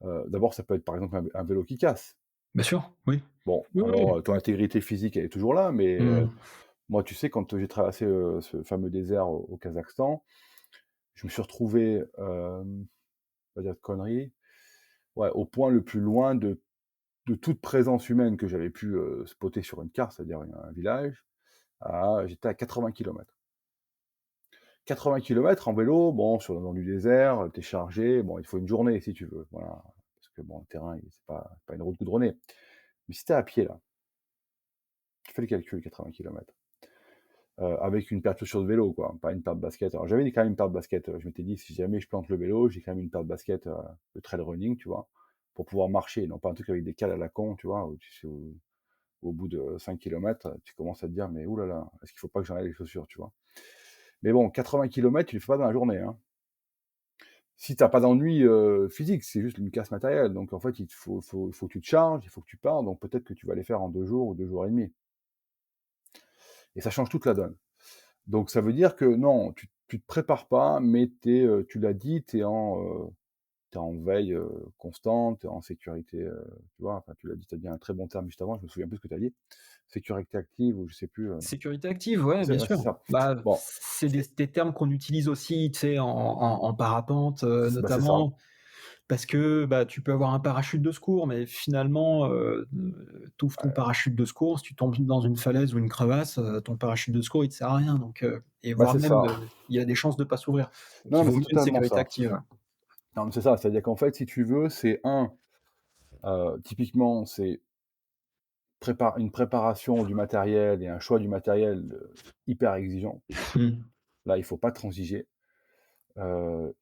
D'abord, ça peut être, par exemple, un vélo qui casse. Bien sûr, oui. Bon, Oui, oui. alors, ton intégrité physique, elle est toujours là, mais, Mmh. moi, tu sais, quand j'ai traversé, ce fameux désert au Kazakhstan, je me suis retrouvé, pas dire de conneries, ouais, au point le plus loin de toute présence humaine que j'avais pu, spotter sur une carte, c'est-à-dire un village. J'étais à 80 kilomètres. 80 kilomètres en vélo, bon, dans du désert, tu es chargé, bon, il te faut une journée si tu veux, voilà. Parce que bon, le terrain, c'est pas une route goudronnée. Mais si tu es à pied là, tu fais le calcul, 80 kilomètres, avec une paire de chaussures de vélo quoi, pas une paire de baskets. Alors j'avais quand même une paire de baskets, je m'étais dit: «Si jamais je plante le vélo, j'ai quand même une paire de baskets, de trail running», tu vois? Pour pouvoir marcher, non pas un truc avec des cales à la con, tu vois? Où tu sais, au bout de 5 kilomètres, tu commences à te dire: «Mais ouh là là, est-ce qu'il faut pas que j'enlève les chaussures?» tu vois? Mais bon, 80 kilomètres, tu les fais pas dans la journée, hein. si tu as pas d'ennui, physique, c'est juste une casse matérielle. Donc en fait, il te faut que tu te charges, il faut que tu pars, donc peut-être que tu vas les faire en 2 jours ou 2 jours et demi et ça change toute la donne. Donc ça veut dire que non, tu te prépares pas, mais tu l'as dit, tu es en veille, constante, tu es en sécurité, tu vois? Enfin, tu l'as dit, tu as dit un très bon terme juste avant, je me souviens plus ce que tu as dit. Sécurité active ou je sais plus, Sécurité active, ouais, bien c'est sûr. ça. Bah, Bon, c'est des termes qu'on utilise aussi, tu sais, en parapente, c'est ça. notamment, parce que, bah, tu peux avoir un parachute de secours, mais finalement, tu ouvres ton parachute de secours, si tu tombes dans une falaise ou une crevasse, ton parachute de secours, il te sert à rien, donc et Bah, voire c'est même, ça. il y a des chances de pas s'ouvrir. Donc Non, il mais vaut c'est mieux une totalement sécurité ça. active. Non, mais c'est ça, c'est-à-dire qu'en fait, si tu veux, c'est typiquement, c'est une préparation du matériel et un choix du matériel, hyper exigeant. Mmh. Là, il faut pas transiger,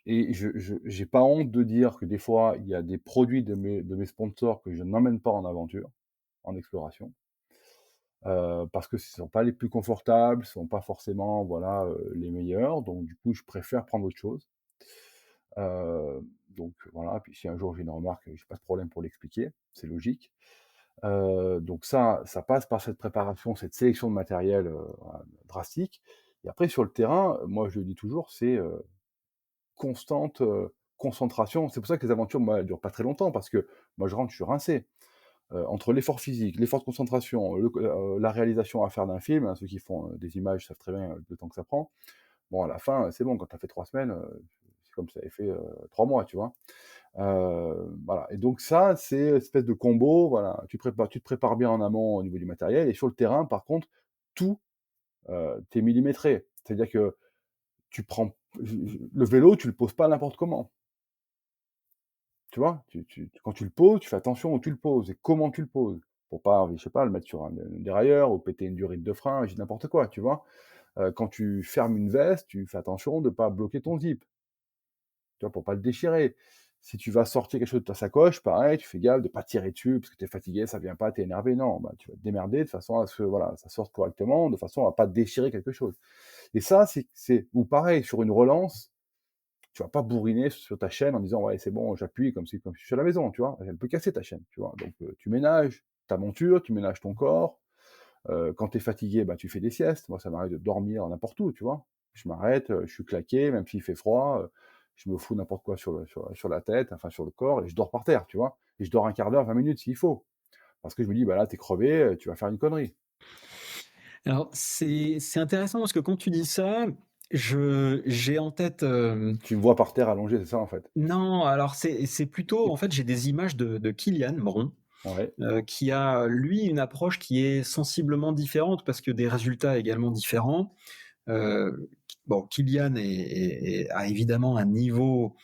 et je j'ai pas honte de dire que des fois, il y a des produits de mes sponsors que je n'emmène pas en aventure, en exploration, parce que ce sont pas les plus confortables, ce sont pas forcément, voilà, les meilleurs, donc du coup, je préfère prendre autre chose. Donc voilà, puis si un jour j'ai une remarque, j'ai pas de problème pour l'expliquer, c'est logique. Donc ça passe par cette préparation, cette sélection de matériel, voilà, drastique et après sur le terrain, moi je le dis toujours, c'est, constante, concentration. C'est pour ça que les aventures, moi, elles durent pas très longtemps parce que moi je rentre, je suis rincé. Entre l'effort physique, l'effort de concentration, la réalisation à faire d'un film, hein, ceux qui font, des images savent très bien, le temps que ça prend. Bon à la fin, c'est bon, quand tu as fait 3 semaines, c'est comme si tu avais fait, 3 mois, tu vois? Voilà et donc ça, c'est espèce de combo, voilà, tu te prépares bien en amont au niveau du matériel et sur le terrain, par contre, tout, tu millimétré. C'est-à-dire que tu prends le vélo, tu le poses pas n'importe comment, tu vois? Quand tu le poses, tu fais attention où tu le poses et comment tu le poses, pour pas, je sais pas, le mettre sur un dérailleur ou péter une durite de frein, je dis n'importe quoi, tu vois? Quand tu fermes une veste, tu fais attention de pas bloquer ton zip. Tu vois, pour pas le déchirer. Si tu vas sortir quelque chose de ta sacoche, pareil, tu fais gaffe de pas tirer dessus parce que tu es fatigué, ça vient pas, tu es énervé. Non, bah, tu vas te démerder de façon à ce que voilà, ça sorte correctement, de façon à pas déchirer quelque chose. Et ça, c'est ou pareil, sur une relance, tu vas pas bourriner sur ta chaîne en disant: «Ouais, c'est bon, j'appuie comme si je suis à la maison», tu vois? Elle peut casser ta chaîne, tu vois? Donc, tu ménages ta monture, tu ménages ton corps. Quand tu es fatigué, bah, tu fais des siestes. Moi, ça m'arrive de dormir n'importe où, tu vois? Je m'arrête, je suis claqué, même s'il fait froid, je me fous n'importe quoi sur la tête, enfin sur le corps et je dors par terre, tu vois? Et je dors un quart d'heure, 20 minutes s'il faut. Parce que je me dis: «Bah, là, tu es crevé, tu vas faire une connerie». Alors c'est intéressant parce que quand tu dis ça, je j'ai en tête, Tu me vois par terre allongé, c'est ça, en fait? non, alors c'est plutôt en fait, j'ai des images de Kylian Bron, Ouais, qui a lui une approche qui est sensiblement différente parce que des résultats également différents. Bon, Kylian a évidemment un niveau,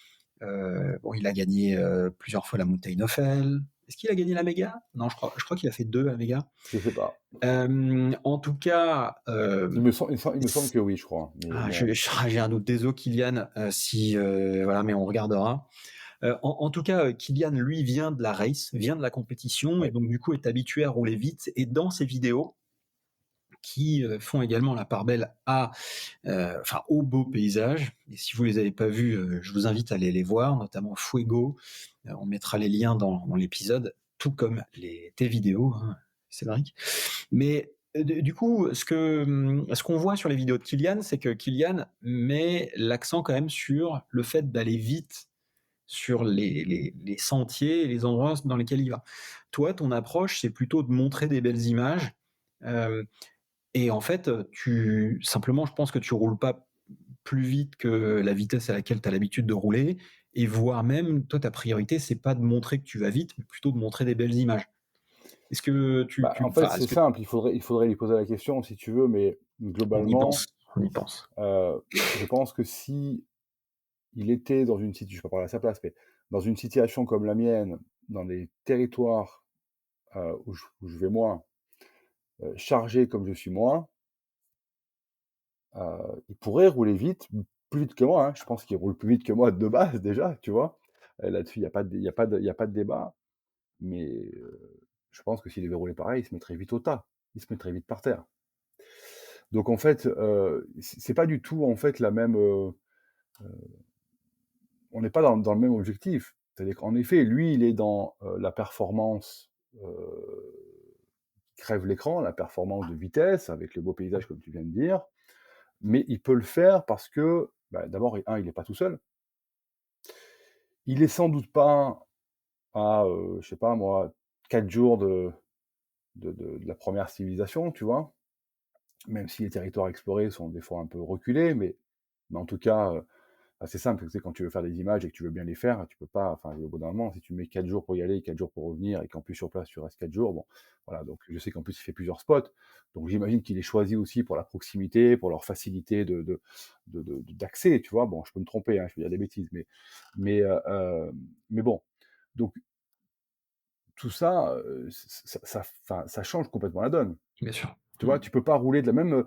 bon, il a gagné, plusieurs fois la Mountain of Hell. Est-ce qu'il a gagné la Méga? Non, je crois qu'il a fait 2 la Méga. je sais pas. En tout cas, Il me semble s que oui, je crois, hein, mais ah, bon, j'ai un doute, désolé Kylian, si, voilà, mais on regardera. En tout cas, Kylian, lui, vient de la race, vient de la compétition et ouais. donc du coup est habitué à rouler vite et dans ses vidéos qui, font également la part belle enfin, aux beaux paysages et si vous les avez pas vus, je vous invite à aller les voir, notamment Fuego. On mettra les liens dans l'épisode, tout comme tes vidéos, hein, Cédric. Mais du coup, ce qu'on voit sur les vidéos de Kylian, c'est que Kylian met l'accent quand même sur le fait d'aller vite sur les sentiers et les endroits dans lesquels il va. Toi, ton approche, c'est plutôt de montrer des belles images, euh, et en fait, simplement, je pense que tu roules pas plus vite que la vitesse à laquelle tu as l'habitude de rouler, et voire même, toi, ta priorité, c'est pas de montrer que tu vas vite, mais plutôt de montrer des belles images. Est-ce que Bah, en fait, enfin, c'est simple, il faudrait lui poser la question si tu veux, mais on y globalement, pense, on y pense. je pense que si il était dans une situation, je ne vais pas parler à sa place, mais dans une situation comme la mienne, dans les territoires, où je vais moi, chargé comme je suis moi, il pourrait rouler vite, plus vite que moi, hein. Je pense qu'il roule plus vite que moi de base déjà, tu vois? Là-dessus, il y a pas de débat, mais je pense que s'il devait rouler pareil, il se mettrait vite au tas. Il se mettrait vite par terre. Donc en fait, c'est pas du tout en fait la même, on n'est pas dans le même objectif. C'est-à-dire qu'en effet, lui, il est dans, la performance, qui crève l'écran, la performance de vitesse avec les beaux paysages comme tu viens de dire, mais il peut le faire parce que, bah, d'abord, il est pas tout seul. Il est sans doute pas à, je sais pas moi, 4 jours de la première civilisation, tu vois? Même si les territoires explorés sont des fois un peu reculés, mais en tout cas, bah, c'est simple, tu sais, quand tu veux faire des images et que tu veux bien les faire, tu peux pas enfin, au bout d'un moment, si tu mets 4 jours pour y aller et 4 jours pour revenir et qu'en plus sur place tu restes 4 jours, bon, voilà, donc je sais qu'en plus il fait plusieurs spots, donc j'imagine qu'il est choisi aussi pour la proximité, pour leur facilité d'accès, tu vois? Bon, je peux me tromper, hein, je peux dire des bêtises, mais mais bon, donc tout ça, enfin, ça change complètement la donne. Bien sûr. Tu vois? Tu peux pas rouler de la même,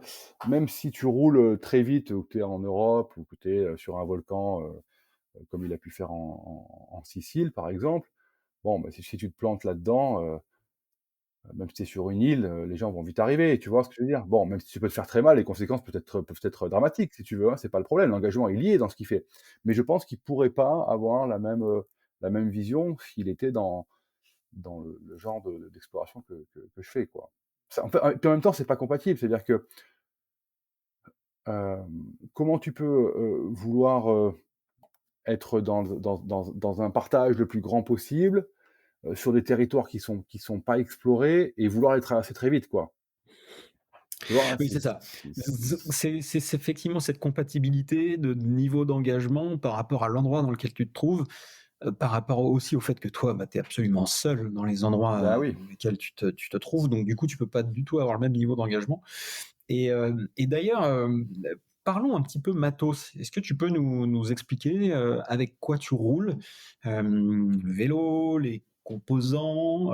même si tu roules, très vite ou que tu es en Europe ou que tu es, sur un volcan, comme il a pu faire en Sicile, par exemple. Bon, bah, si tu te plantes là-dedans, même si tu es sur une île, les gens vont vite arriver, tu vois ce que je veux dire? Bon, même si tu peux te faire très mal, les conséquences peuvent être dramatiques si tu veux, hein, c'est pas le problème. L'engagement, il y est dans ce qu'il fait. Mais je pense qu'il pourrait pas avoir la même vision s'il était dans le genre d'exploration que je fais, quoi. Ça en fait, puis en même temps, c'est pas compatible. C'est-à-dire que, comment tu peux, vouloir, être dans un partage le plus grand possible, sur des territoires qui sont pas explorés et vouloir les traverser très vite, quoi. Tu vois? Hein, Oui, c'est ça. C'est effectivement cette compatibilité de niveau d'engagement par rapport à l'endroit dans lequel tu te trouves, par rapport aussi au fait que toi, bah, tu es absolument seul dans les endroits, bah, oui. dans lesquels tu te trouves, donc du coup, tu peux pas du tout avoir le même niveau d'engagement et d'ailleurs, parlons un petit peu matos. Est-ce que tu peux nous expliquer, avec quoi tu roules? Le vélo, les composants,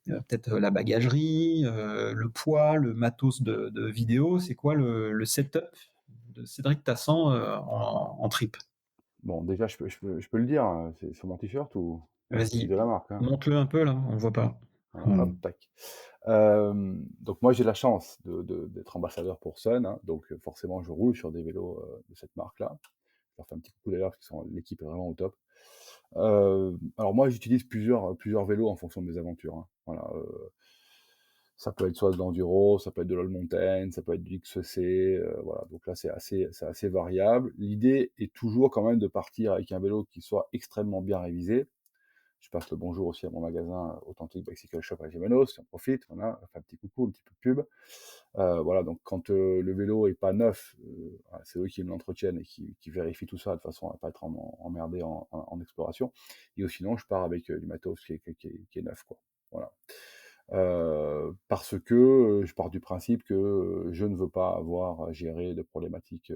peut-être la bagagerie, le poids, le matos de vidéo? C'est quoi le setup de Cédric Tassan, en trip? Bon, déjà, je peux le dire, c'est sur mon t-shirt ou je dis Vas-y, de la marque, hein? montre-le un peu là, on voit pas. Voilà, Mmh. hop, tac. Donc moi, j'ai la chance d'être ambassadeur pour Sun, hein, donc forcément, je roule sur des vélos, de cette marque-là. Je leur fais un petit coucou d'ailleurs parce que l'équipe est vraiment au top. Alors moi, j'utilise plusieurs vélos en fonction de mes aventures, hein. Voilà, ça peut être soit de l'enduro, ça peut être de l'all mountain, ça peut être du XC, voilà, donc là, c'est assez variable. L'idée est toujours quand même de partir avec un vélo qui soit extrêmement bien révisé. Je passe le bonjour aussi à mon magasin Authentic Bicycle Shop à Gémenos, j'en profite, voilà, faire un petit coucou, un petit peu de pub. Voilà, donc quand, le vélo est pas neuf, voilà, c'est eux qui me l'entretiennent et qui vérifient tout ça de façon à pas être emmerdé en exploration. Et sinon, je pars avec, du matos qui est neuf, quoi. Voilà. Parce que, je pars du principe que, je ne veux pas avoir à gérer de problématiques,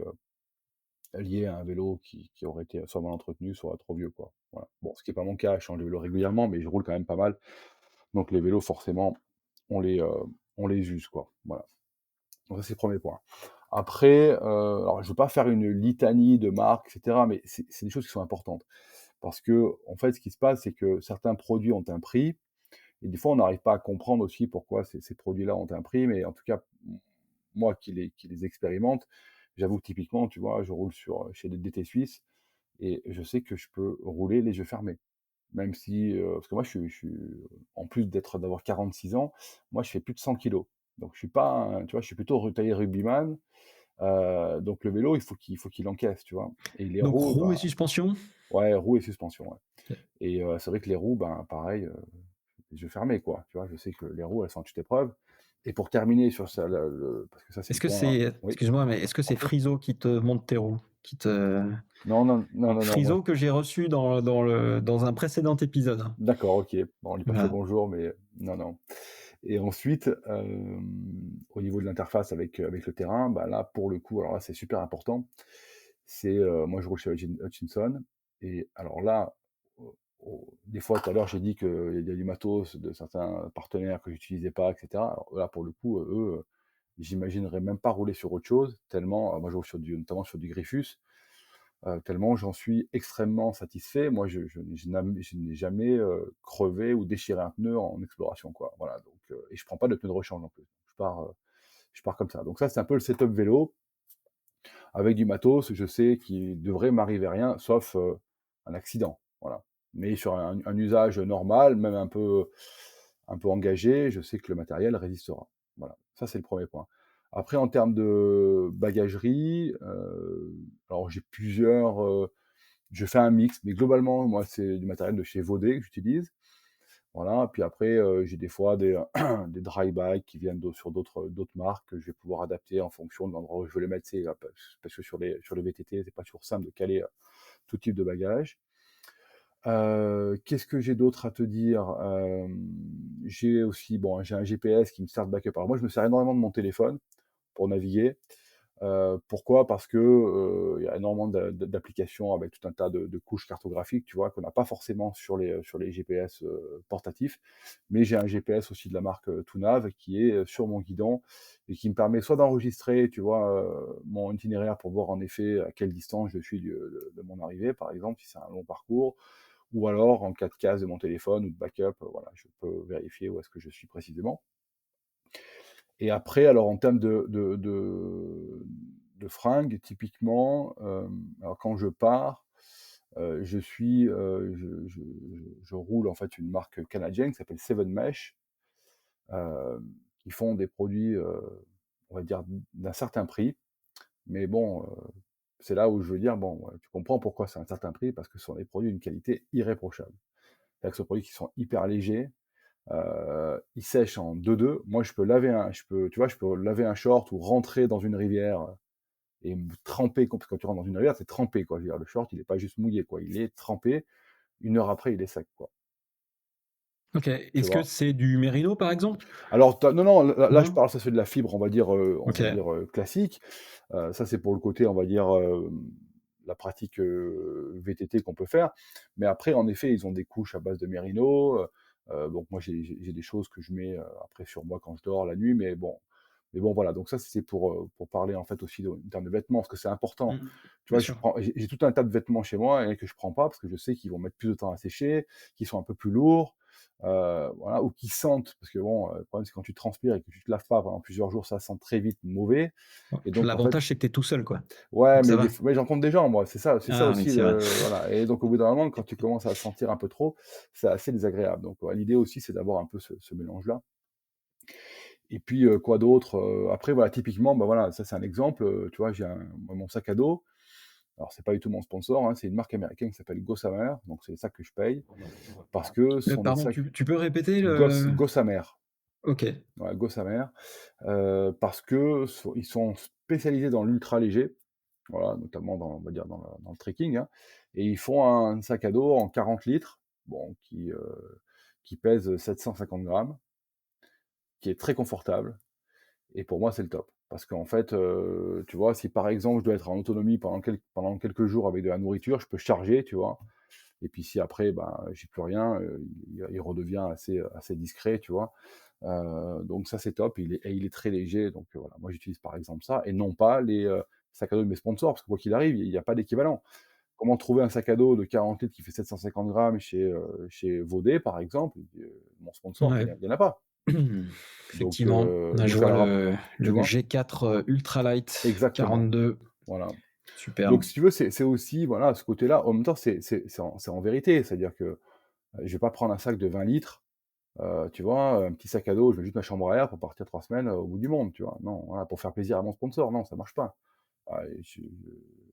liées à un vélo qui aurait été soit mal entretenu, soit trop vieux, quoi. Voilà. Bon, ce qui est pas mon cas, je change de vélo régulièrement, mais je roule quand même pas mal. Donc les vélos forcément, on les, heu, on les use, quoi. Voilà. Donc ça, c'est le 1er point. Après, alors je veux pas faire une litanie de marques et cetera, mais c'est des choses qui sont importantes. Parce qu'en fait, ce qui se passe, c'est que certains produits ont un prix et des fois, on n'arrive pas à comprendre aussi pourquoi ces produits-là ont un prix, mais en tout cas, moi qui les expérimente, j'avoue que typiquement, tu vois, je roule chez des DT Suisses et je sais que je peux rouler les yeux fermés. Même si, parce que moi je suis en plus d'avoir 46 ans, moi je fais plus de 100 kilos. Donc je suis pas un tu vois, je suis plutôt taillé rugbyman, donc le vélo, il faut qu'il encaisse, tu vois? Et les Donc roues, roue et bah suspension? ouais, roues et suspension, ouais. OK. Et c'est vrai que les roues, ben, pareil, les yeux fermés, quoi, tu vois? Je sais que les roues, elles sont à toute épreuve. Et pour terminer sur ça, le parce que ça, c'est le Est-ce que point c'est oui, excuse-moi, mais est-ce que je t'en c'est prie. Friso qui te monte tes roues? Qui te Non, non, non, non, non, moi Friso que j'ai reçu dans un précédent épisode, hein. d'accord, OK. Bon, on lui passe le Voilà. bonjour, mais non, non. Et ensuite, au niveau de l'interface avec le terrain, bah, là, pour le coup, alors là, c'est super important. C'est, moi, je roule chez Hutchinson et alors là, des fois, tout à l'heure, j'ai dit qu'il y a du matos de certains partenaires que j'utilisais pas et cetera. Alors là, pour le coup, eux, j'imaginerais même pas rouler sur autre chose tellement, moi, je roule notamment sur du Griffus, tellement j'en suis extrêmement satisfait. Moi, je n'ai jamais, crevé ou déchiré un pneu en exploration, quoi. Voilà, donc et je prends pas de pneus de rechange non plus. Je pars comme ça. Donc ça, c'est un peu le setup vélo avec du matos. Je sais qu'il devrait m'arriver rien, sauf, un accident, voilà. Mais sur un usage normal, même un peu engagé, je sais que le matériel résistera. Voilà, ça c'est le premier point. Après en termes de bagagerie, alors j'ai je fais un mix, mais globalement, moi, c'est du matériel de chez Vaudet que j'utilise. Voilà, puis après, j'ai des fois des dry bags qui viennent sur d'autres marques que je vais pouvoir adapter en fonction de l'endroit où je veux les mettre. C'est parce que sur les VTT, c'est pas toujours simple de caler, tout type de bagage. Qu'est-ce que j'ai d'autre à te dire? J'ai aussi bon, j'ai un GPS qui me sert de backup. Alors moi, je me sers énormément de mon téléphone pour naviguer. Pourquoi? Parce que, il y a énormément d'applications avec tout un tas de couches cartographiques, tu vois? Qu'on n'a pas forcément sur les GPS, portatifs. Mais j'ai un GPS aussi de la marque, Tounav qui est, sur mon guidon et qui me permet soit d'enregistrer, tu vois, mon itinéraire pour voir en effet à quelle distance je suis de mon arrivée, par exemple, si c'est un long parcours, ou alors en cas de casse de mon téléphone ou de backup, voilà, je peux vérifier où est-ce que je suis précisément. Et après, alors en termes de fringues, typiquement, alors quand je pars, je roule en fait une marque canadienne qui s'appelle Seven Mesh, qui font des produits, on va dire d'un certain prix. Mais bon, c'est là où je veux dire, bon, ouais, tu comprends pourquoi c'est un certain prix, parce que ce sont des produits d'une qualité irréprochable. C'est-à-dire que ce sont des produits qui sont hyper légers, il sèche en 2-2. Moi, tu vois, je peux laver un short ou rentrer dans une rivière, et me tremper, parce que quand tu rentres dans une rivière, c'est trempé, quoi. Je veux dire, le short, il est pas juste mouillé, quoi. Il est trempé. 1 heure après, il est sec, quoi. OK. Tu Est-ce que vois? c'est du mérino, par exemple? Alors, non, non, là, je Non? parle, ça c'est de la fibre, OK. classique. Ça, c'est pour le côté, on va dire, la pratique, VTT qu'on peut faire. Mais après, en effet, ils ont des couches à base de mérino. Donc moi, j'ai des choses que je mets, après sur moi quand je dors la nuit, mais bon, voilà. Donc ça, c'est pour parler, en fait, aussi en termes de vêtements, parce que c'est important. Mmh. Tu Bien vois, sûr. j'ai tout un tas de vêtements chez moi et que je prends pas parce que je sais qu'ils vont mettre plus de temps à sécher, qu'ils sont un peu plus lourds, voilà, ou qui sentent, parce que bon, le problème, c'est quand tu transpires et que tu te laves pas pendant plusieurs jours, ça sent très vite mauvais. Ouais. Et donc en fait, L'avantage, c'est que tu es tout seul, quoi. ouais, Donc ça mais va. mais j'en compte des gens, moi, c'est ça Ah oui, aussi c'est vrai. le voilà. Et donc au bout d'un moment, quand tu commences à sentir un peu trop, c'est assez désagréable. Donc l'idée aussi, c'est d'avoir un peu ce mélange-là. Et puis, quoi d'autre? Après voilà, typiquement, bah, voilà, ça c'est un exemple, tu vois, mon sac à dos. Alors c'est pas du tout mon sponsor, hein, c'est une marque américaine qui s'appelle Gossamer, donc c'est ça que je paye parce que ce sont des Pardon, sacs tu peux répéter le Gossamer. OK. Ouais, Gossamer, parce que ils sont spécialisés dans l'ultra léger, voilà, notamment on va dire dans le trekking, hein, et ils font un sac à dos en 40 litres, bon, qui pèse 750 grammes, qui est très confortable, et pour moi, c'est le top. Parce qu'en fait, tu vois, si par exemple, je dois être en autonomie pendant quelques jours avec de la nourriture, je peux charger, tu vois? Et puis si après, ben, j'ai plus rien, il redevient assez discret, tu vois? Donc ça, c'est top. Il est très léger, donc voilà. Moi, j'utilise par exemple ça et non pas les, sacs à dos de mes sponsors, parce que quoi qu'il arrive, il y a pas d'équivalent. Comment trouver un sac à dos de 40 litres qui fait 750 grammes chez Vaudet, par exemple? Mon sponsor, Ouais. il y en a pas. Effectivement. Là, je Donc vois alors, tu le vois? G4, Ultralight Exactement, 42. voilà. Donc Superbe. si tu veux, c'est aussi, voilà, ce côté-là. En même temps, c'est en vérité. C'est-à-dire que, je vais pas prendre un sac de 20 litres, tu vois, un petit sac à dos, je mets juste ma chambre à air pour partir 3 semaines, au bout du monde, tu vois? Non, voilà, pour faire plaisir à mon sponsor, non, ça marche pas. Ah,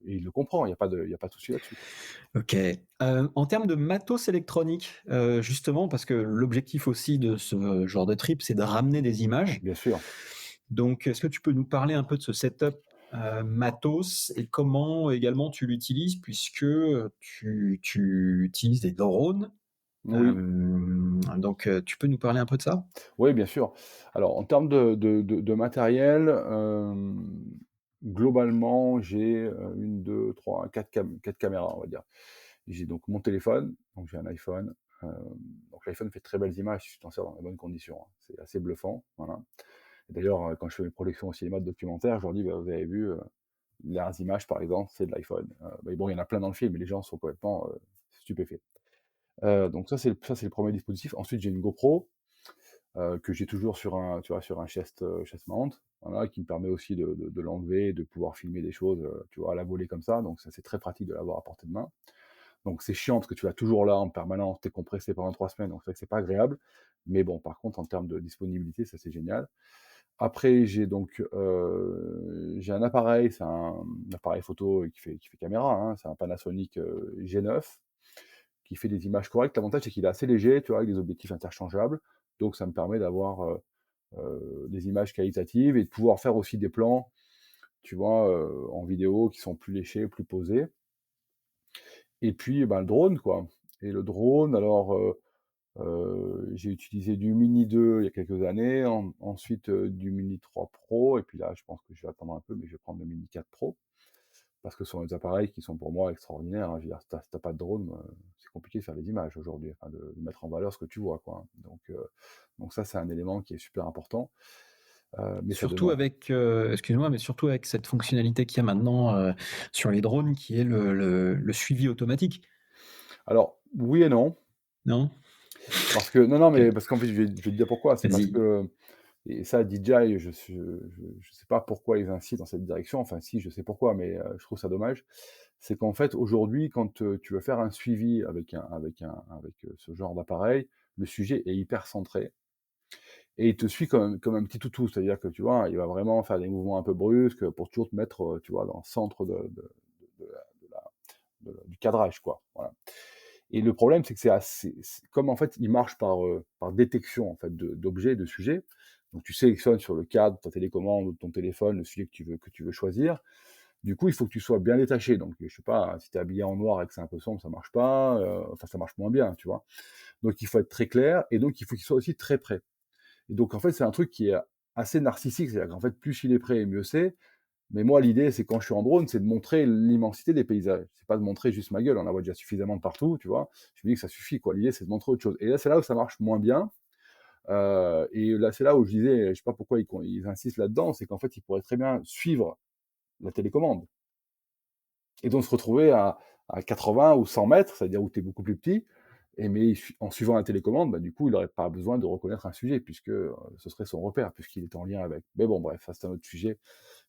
et il le comprend, il y a pas de souci là-dessus, quoi. OK. En termes de matos électronique, justement, parce que l'objectif aussi de ce genre de trip, c'est de ramener des images. Bien sûr. Donc, est-ce que tu peux nous parler un peu de ce setup, matos et comment également tu l'utilises puisque, tu utilises des drones? Oui, Donc, tu peux nous parler un peu de ça? oui, bien sûr. Alors en termes de matériel, globalement, j'ai, 1, 2, 3, 4 caméras, on va dire. J'ai donc mon téléphone, donc j'ai un iPhone, donc l'iPhone fait de très belles images si tu t'en sers dans les bonnes conditions, hein. C'est assez bluffant, voilà. Et d'ailleurs, quand je fais mes projections au cinéma de documentaires, je leur dis: «Bah, vous avez vu, les dernières images, par exemple, c'est de l'iPhone». Mais bon, il y en a plein dans le film, mais les gens sont complètement, stupéfaits. Donc ça, c'est le premier dispositif. Ensuite, j'ai une GoPro, que j'ai toujours tu vois, sur un chest mount, voilà, qui me permet aussi de l'enlever, de pouvoir filmer des choses, tu vois, à la volée comme ça. Donc ça, c'est très pratique de l'avoir à portée de main. Donc c'est chiant parce que tu vas toujours là en permanence, tu es compressé pendant 3 semaines, donc c'est vrai que c'est pas agréable. Mais bon, par contre, en termes de disponibilité, ça c'est génial. Après, j'ai un appareil, c'est un appareil photo qui fait caméra, hein, c'est un Panasonic, G9 qui fait des images correctes. L'avantage, c'est qu'il est assez léger, tu vois, avec des objectifs interchangeables. Donc ça me permet d'avoir, des images qualitatives et de pouvoir faire aussi des plans, tu vois, en vidéo qui sont plus léchés, plus posés. Et puis, ben, le drone, quoi. Et le drone, alors, j'ai utilisé du Mini 2 il y a quelques années, ensuite, du Mini 3 Pro et puis là, je pense que je vais attendre un peu, mais je vais prendre le Mini 4 Pro parce que ce sont des appareils qui sont pour moi extraordinaires, hein. Je veux dire, si tu pas de drone, c'est compliqué de faire des images aujourd'hui, enfin de mettre en valeur ce que tu vois, quoi, hein. Donc ça, c'est un élément qui est super important, mais ça Surtout demande. avec, excuse-moi, mais surtout avec cette fonctionnalité qu'il y a maintenant, sur les drones qui est le suivi automatique, Alors, oui et non, non? parce que non, OK, mais parce qu'en fait, je vais te dire pourquoi. C'est parce vas-y. que et ça, DJI, je sais pas pourquoi ils incitent dans cette direction. Enfin, si, je sais pourquoi, mais je trouve ça dommage. C'est qu'en fait, aujourd'hui, quand tu veux faire un suivi avec ce genre d'appareil, le sujet est hyper centré et il te suit comme un petit toutou. C'est-à-dire que, tu vois, il va vraiment faire des mouvements un peu brusques pour toujours te mettre, tu vois, dans le centre de la du cadrage, quoi. Voilà. Et le problème, c'est que comme en fait, il marche par détection en fait d'objets, de sujets. Donc tu sélectionnes sur le cadre, ta télécommande ou ton téléphone le sujet que tu veux choisir. Du coup, il faut que tu sois bien détaché. Donc, je sais pas, si tu es habillé en noir et que c'est un peu sombre, ça marche pas. Enfin, ça marche moins bien, tu vois. Donc, il faut être très clair et donc il faut qu'il soit aussi très près. Et donc, en fait, c'est un truc qui est assez narcissique. C'est-à-dire qu'en fait, plus il est près, mieux c'est. Mais moi, l'idée, c'est quand je suis en drone, c'est de montrer l'immensité des paysages. C'est pas de montrer juste ma gueule, on en voit déjà suffisamment de partout, tu vois. Je me dis que ça suffit, quoi. L'idée, c'est de montrer autre chose. Et là, c'est là où ça marche moins bien. Et là, c'est là où je disais, je sais pas pourquoi ils insistent là-dedans, c'est qu'en fait, ils pourraient très bien suivre la télécommande. Et donc se retrouver à 80 ou 100 mètres, c'est-à-dire où tu es beaucoup plus petit, mais en suivant la télécommande, bah, du coup, il n'aurait pas besoin de reconnaître un sujet, puisque ce serait son repère, puisqu'il est en lien avec. Mais bon, bref, ça c'est un autre sujet.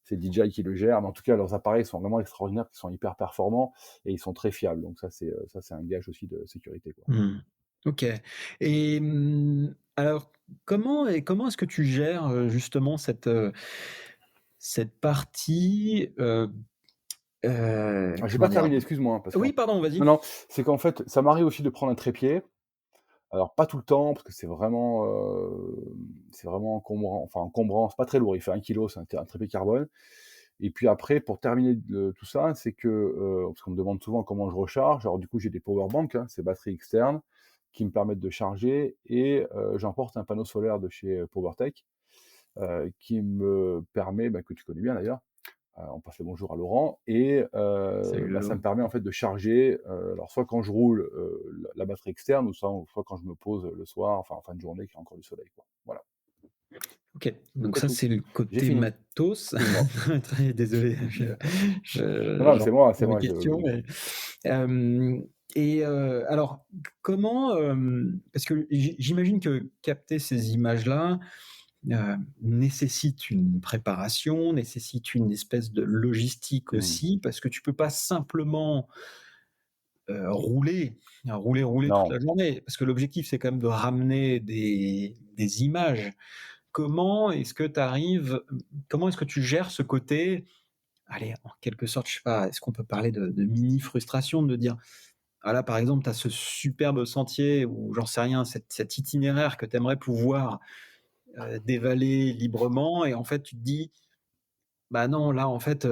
C'est DJI qui le gère, mais en tout cas, leurs appareils sont vraiment extraordinaires, ils sont hyper performants et ils sont très fiables. Donc ça c'est un gage aussi de sécurité, quoi. Mmh. OK et alors comment est-ce que tu gères, justement cette partie, Ah, j'ai comment pas dire? terminé, excuse-moi, hein, parce Oui, qu'en pardon, non, vas-y. non, c'est qu'en fait, ça m'arrive aussi de prendre un trépied. Alors pas tout le temps, parce que c'est vraiment encombrant, enfin encombrant, c'est pas très lourd, il fait 1 kg, c'est un trépied carbone. Et puis après, pour terminer tout ça, c'est que, parce qu'on me demande souvent comment je recharge, alors du coup j'ai des power banks, hein, ces batteries externes qui me permettent de charger et j'emporte un panneau solaire de chez, PowerTech, qui me permet, bah, que tu connais bien d'ailleurs, on passe le bonjour à Laurent et Salut bah, ça Lalo. me permet en fait de charger, alors soit quand je roule, la batterie externe ou soit quand je me pose, le soir, enfin en fin de journée qu'il y a encore du soleil, quoi. Voilà, OK, donc donc c'est ça, tout. c'est le J'ai côté fini, matos. excuse-moi. Très désolé, Non, non, mais j'en c'est à mes moi, questions, mais hem et alors comment, parce que j'imagine que capter ces images-là, nécessite une préparation, nécessite une espèce de logistique mmh, aussi, parce que tu peux pas simplement, rouler toute non. la journée. Parce que l'objectif, c'est quand même de ramener des images. Comment est-ce que tu gères ce côté, allez, en quelque sorte, je sais pas, est-ce qu'on peut parler de mini frustration de dire: «Ah là, par exemple, tu as ce superbe sentier» ou j'en sais rien, cet itinéraire que tu aimerais pouvoir, dévaler librement et en fait, tu te dis: «Bah non, là, en fait,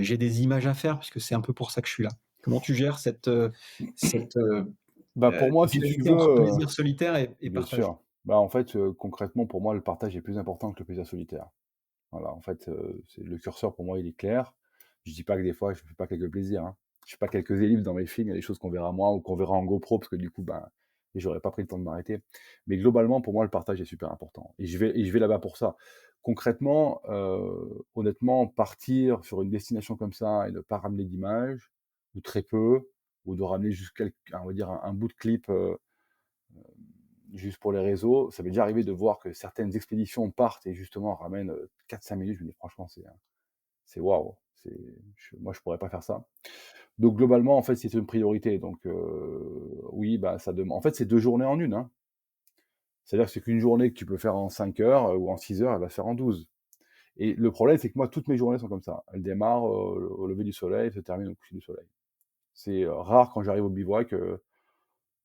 j'ai des images à faire puisque c'est un peu pour ça que je suis là». Comment tu gères Bah, pour moi, si tu dualité veux, entre plaisir solitaire et bien partage? sûr. Bah, en fait, concrètement, pour moi, le partage est plus important que le plaisir solitaire. Voilà, en fait, c'est le curseur pour moi, il est clair. Je dis pas que des fois, je fais pas quelques plaisirs, hein. Je fais pas quelques ellipses dans mes films, il y a des choses qu'on verra moins ou qu'on verra en GoPro parce que du coup, ben, j'aurais pas pris le temps de m'arrêter. Mais globalement, pour moi, le partage est super important et je vais là-bas pour ça. Concrètement, honnêtement, partir sur une destination comme ça et ne pas ramener d'images ou très peu ou de ramener juste on va dire un bout de clip, juste pour les réseaux, ça m'est déjà arrivé de voir que certaines expéditions partent et justement ramènent, 4-5 minutes. Je me dis franchement, c'est waouh, moi je pourrais pas faire ça. Donc globalement, en fait, c'est une priorité. Donc oui, bah, ça demande en fait, c'est 2 journées en une, hein. C'est-à-dire que c'est qu'une journée que tu peux faire en 5 heures, ou en 6 heures, elle va se faire en 12. Et le problème, c'est que moi, toutes mes journées sont comme ça. Elles démarrent, au lever du soleil, elles se terminent au coucher du soleil. C'est, rare quand j'arrive au bivouac,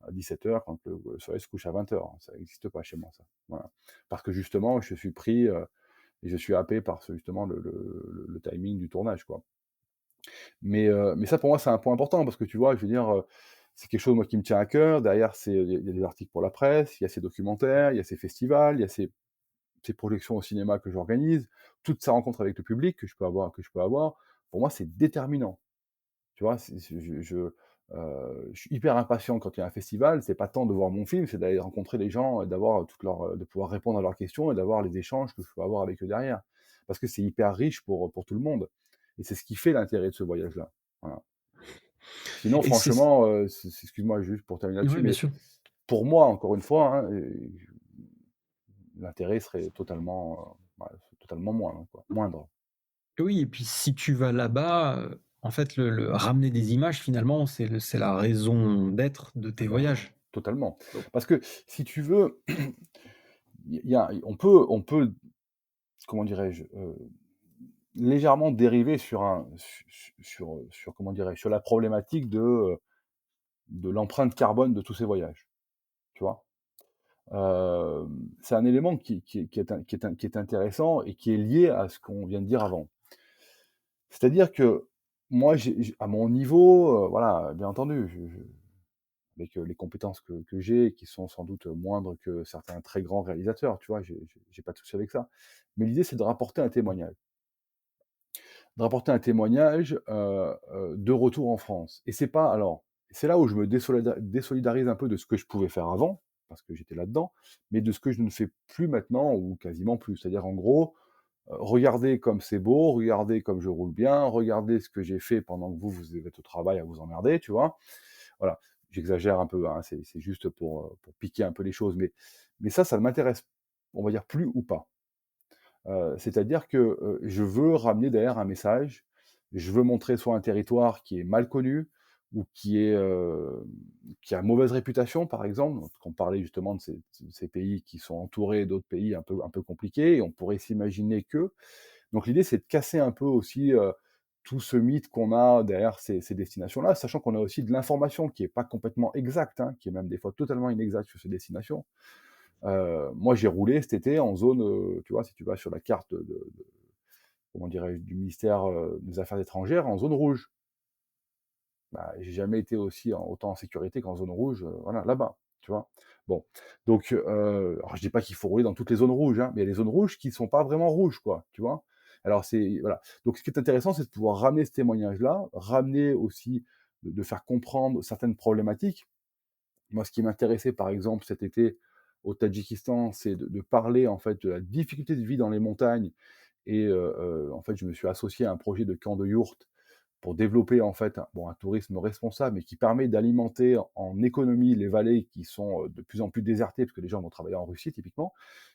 à 17 heures quand le soleil se couche à 20 heures. Ça n'existe pas chez moi ça, voilà. Parce que justement, je suis pris, et je suis happé par ce justement le timing du tournage, quoi. Mais ça pour moi, c'est un point important parce que tu vois, je veux dire, c'est quelque chose moi qui me tient à cœur. Derrière, il y a des articles pour la presse, il y a ces documentaires, il y a ces festivals, il y a ces projections au cinéma que j'organise, toute sa rencontre avec le public que je peux avoir. Pour moi, c'est déterminant. Tu vois? Je suis hyper impatient quand il y a un festival, c'est pas tant de voir mon film, c'est d'aller rencontrer les gens et d'avoir toutes leurs, de pouvoir répondre à leurs questions et d'avoir les échanges que je peux avoir avec eux derrière. Parce que c'est hyper riche pour tout le monde et c'est ce qui fait l'intérêt de ce voyage-là. Voilà. Sinon Et c'est franchement, excuse-moi juste pour terminer là-dessus, ouais, bien mais sûr. pour moi, encore une fois, hein, l'intérêt serait totalement moindre, quoi, moindre. Oui et puis si tu vas là-bas, en fait, le ramener des images finalement, c'est la raison d'être de tes Ah bah, voyages. totalement. Donc Parce que si tu veux, on peut, comment dirais-je, légèrement dériver sur comment dirais-je, sur la problématique de l'empreinte carbone de tous ces voyages, tu vois? C'est un élément qui est intéressant et qui est lié à ce qu'on vient de dire avant. C'est-à-dire que moi, à mon niveau, voilà, bien entendu, avec, les compétences que j'ai, qui sont sans doute moindres que certains très grands réalisateurs, tu vois? J'ai pas de souci avec ça. Mais l'idée, c'est de rapporter un témoignage. De rapporter un témoignage, de retour en France. Et c'est pas alors, c'est là où je me désolidarise un peu de ce que je pouvais faire avant, parce que j'étais là-dedans, mais de ce que je ne fais plus maintenant ou quasiment plus. C'est-à-dire en gros, regardez comme c'est beau, regardez comme je roule bien, regardez ce que j'ai fait pendant que vous êtes au travail à vous emmerder, tu vois? Voilà, j'exagère un peu, hein, c'est juste pour piquer un peu les choses, mais ça ne m'intéresse, on va dire, plus ou pas. C'est-à-dire que, je veux ramener derrière un message. Je veux montrer soit un territoire qui est mal connu ou qui a mauvaise réputation, par exemple. Donc on parlait justement de ces pays qui sont entourés d'autres pays un peu compliqués et on pourrait s'imaginer que donc l'idée, c'est de casser un peu aussi, tout ce mythe qu'on a derrière ces destinations-là, sachant qu'on a aussi de l'information qui est pas complètement exacte, hein, qui est même des fois totalement inexacte sur ces destinations. Moi, j'ai roulé cet été en zone, tu vois, si tu vas sur la carte comment dirais-je? Du ministère, des Affaires étrangères, en zone rouge. Bah, j'ai jamais été autant en sécurité qu'en zone rouge, voilà, là-bas, tu vois? Bon, donc alors je dis pas qu'il faut rouler dans toutes les zones rouges, hein, mais il y a des zones rouges qui sont pas vraiment rouges, quoi, tu vois? Alors c'est voilà, donc ce qui est intéressant, c'est de pouvoir ramener ce témoignage-là, ramener aussi de faire comprendre certaines problématiques. Moi, ce qui m'intéressait, par exemple, cet été au Tadjikistan, c'est de parler, en fait, de la difficulté de vie dans les montagnes et en fait, je me suis associé à un projet de camp de yourtes pour développer, en fait, un tourisme responsable, mais qui permet d'alimenter en économie les vallées qui sont, de plus en plus désertées, parce que les gens vont travailler en Russie, typiquement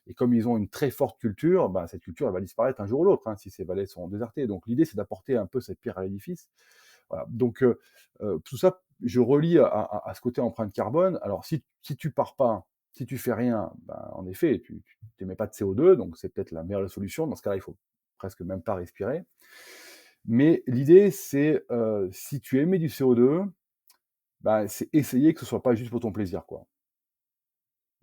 et comme ils ont une très forte culture, ben, cette culture, elle va disparaître un jour ou l'autre, hein, si ces vallées sont désertées. Donc l'idée, c'est d'apporter un peu cette pierre à l'édifice. Voilà, donc tout ça, je relie à ce côté empreinte carbone. Alors si tu pars pas, si tu fais rien, ben, en effet, tu n'émets pas de CO2, donc c'est peut-être la meilleure solution. Dans ce cas-là, il faut presque même pas respirer. Mais l'idée, c'est, si tu émets du CO2, bah, c'est essayer que ce soit pas juste pour ton plaisir, quoi.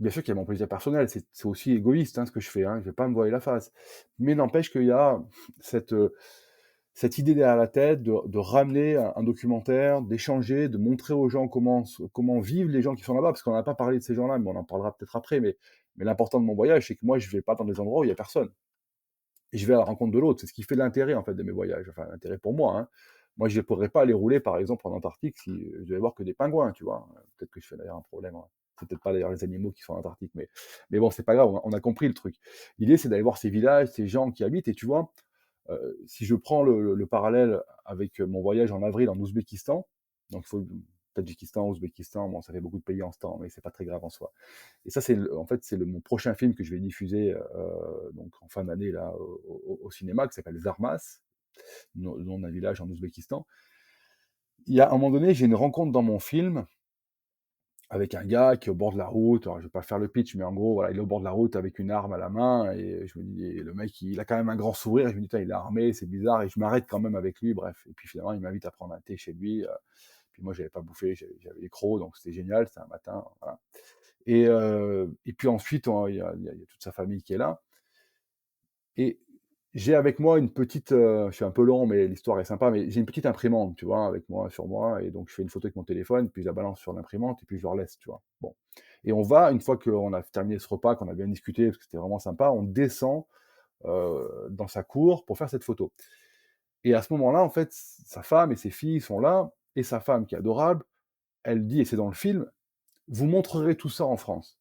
Bien sûr qu'il y a mon plaisir personnel, c'est aussi égoïste, hein, ce que je fais, hein, je vais pas me voiler la face. Mais n'empêche qu'il y a cette, cette idée derrière la tête de ramener un documentaire, d'échanger, de montrer aux gens comment vivent les gens qui sont là-bas, parce qu'on n'a pas parlé de ces gens-là, mais on en parlera peut-être après. Mais l'important de mon voyage, c'est que moi, je vais pas dans des endroits où il y a personne. Et je vais à la rencontre de l'autre. C'est ce qui fait l'intérêt, en fait, de mes voyages. Enfin, l'intérêt pour moi, hein. Moi, je ne pourrais pas aller rouler, par exemple, en Antarctique si je devais voir que des pingouins, tu vois. Peut-être que je fais d'ailleurs un problème, hein. C'est peut-être pas d'ailleurs les animaux qui sont en Antarctique, mais bon, c'est pas grave, on a compris le truc. L'idée, c'est d'aller voir ces villages, ces gens qui habitent, et tu vois, si je prends le parallèle avec mon voyage en avril en Ouzbékistan, donc il faut Tadjikistan, Ouzbékistan, bon, ça fait beaucoup de pays en ce temps, mais c'est pas très grave en soi. Et ça, en fait, c'est mon prochain film que je vais diffuser donc en fin d'année là au cinéma, qui s'appelle Zarmas, le nom d'un village en Ouzbékistan. il y a un moment donné, j'ai une rencontre dans mon film avec un gars qui est au bord de la route. Alors, je vais pas faire le pitch, mais en gros, voilà, il est au bord de la route avec une arme à la main et je me dis et le mec, il a quand même un grand sourire et je me dis: «Putain, il est armé, c'est bizarre» et je m'arrête quand même avec lui, bref et puis finalement, il m'invite à prendre un thé chez lui, puis moi, j'avais pas bouffé, j'avais les crocs, donc c'était génial, c'était un matin, voilà et puis ensuite, il y a toute sa famille qui est là et j'ai avec moi une petite, je suis un peu long, mais l'histoire est sympa, mais j'ai une petite imprimante, tu vois, avec moi, sur moi et donc je fais une photo avec mon téléphone, puis je la balance sur l'imprimante et puis je leur laisse, tu vois? Bon et on va, une fois qu'on a terminé ce repas, qu'on a bien discuté, parce que c'était vraiment sympa, on descend, dans sa cour pour faire cette photo et à ce moment-là, en fait, sa femme et ses filles sont là et sa femme, qui est adorable, elle dit et c'est dans le film: «Vous montrerez tout ça en France».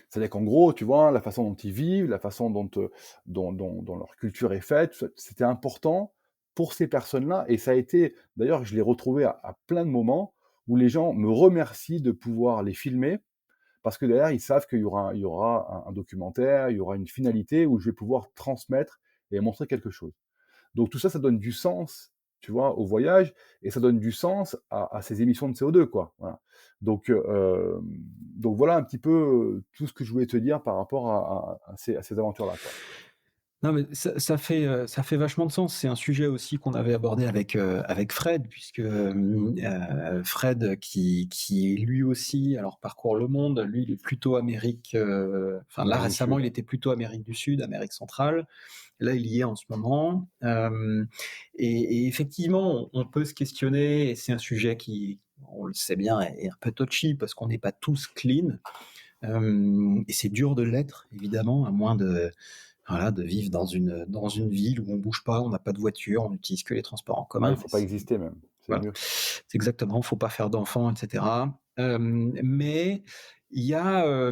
C'est-à-dire qu'en gros, tu vois, la façon dont ils vivent, la façon dont leur culture est faite, c'était important pour ces personnes-là et ça a été d'ailleurs, je l'ai retrouvé à plein de moments où les gens me remercient de pouvoir les filmer parce que derrière, ils savent qu'il y aura un documentaire, il y aura une finalité où je vais pouvoir transmettre et montrer quelque chose. Donc tout ça, ça donne du sens, tu vois, au voyage et ça donne du sens à ces émissions de CO2, quoi, voilà. Donc donc voilà un petit peu, tout ce que je voulais te dire par rapport à ces aventures-là, quoi. Non, mais ça fait vachement de sens. C'est un sujet aussi qu'on avait abordé avec Fred puisque, Fred qui lui aussi alors parcourt le monde, lui il est plutôt Amérique, enfin là Amérique du récemment Sud, il ouais. était plutôt Amérique du Sud, Amérique centrale. Là il y est en ce moment, et effectivement on peut se questionner et c'est un sujet qui, on le sait bien, est un peu touchy parce qu'on n'est pas tous clean, et c'est dur de l'être évidemment à moins de voilà, de vivre dans une ville où on bouge pas, on n'a pas de voiture, on n'utilise que les transports en Ah, commun, il mais faut pas c'est exister même, c'est voilà, mieux. c'est exactement, faut pas faire d'enfants et cetera. Mais il y a,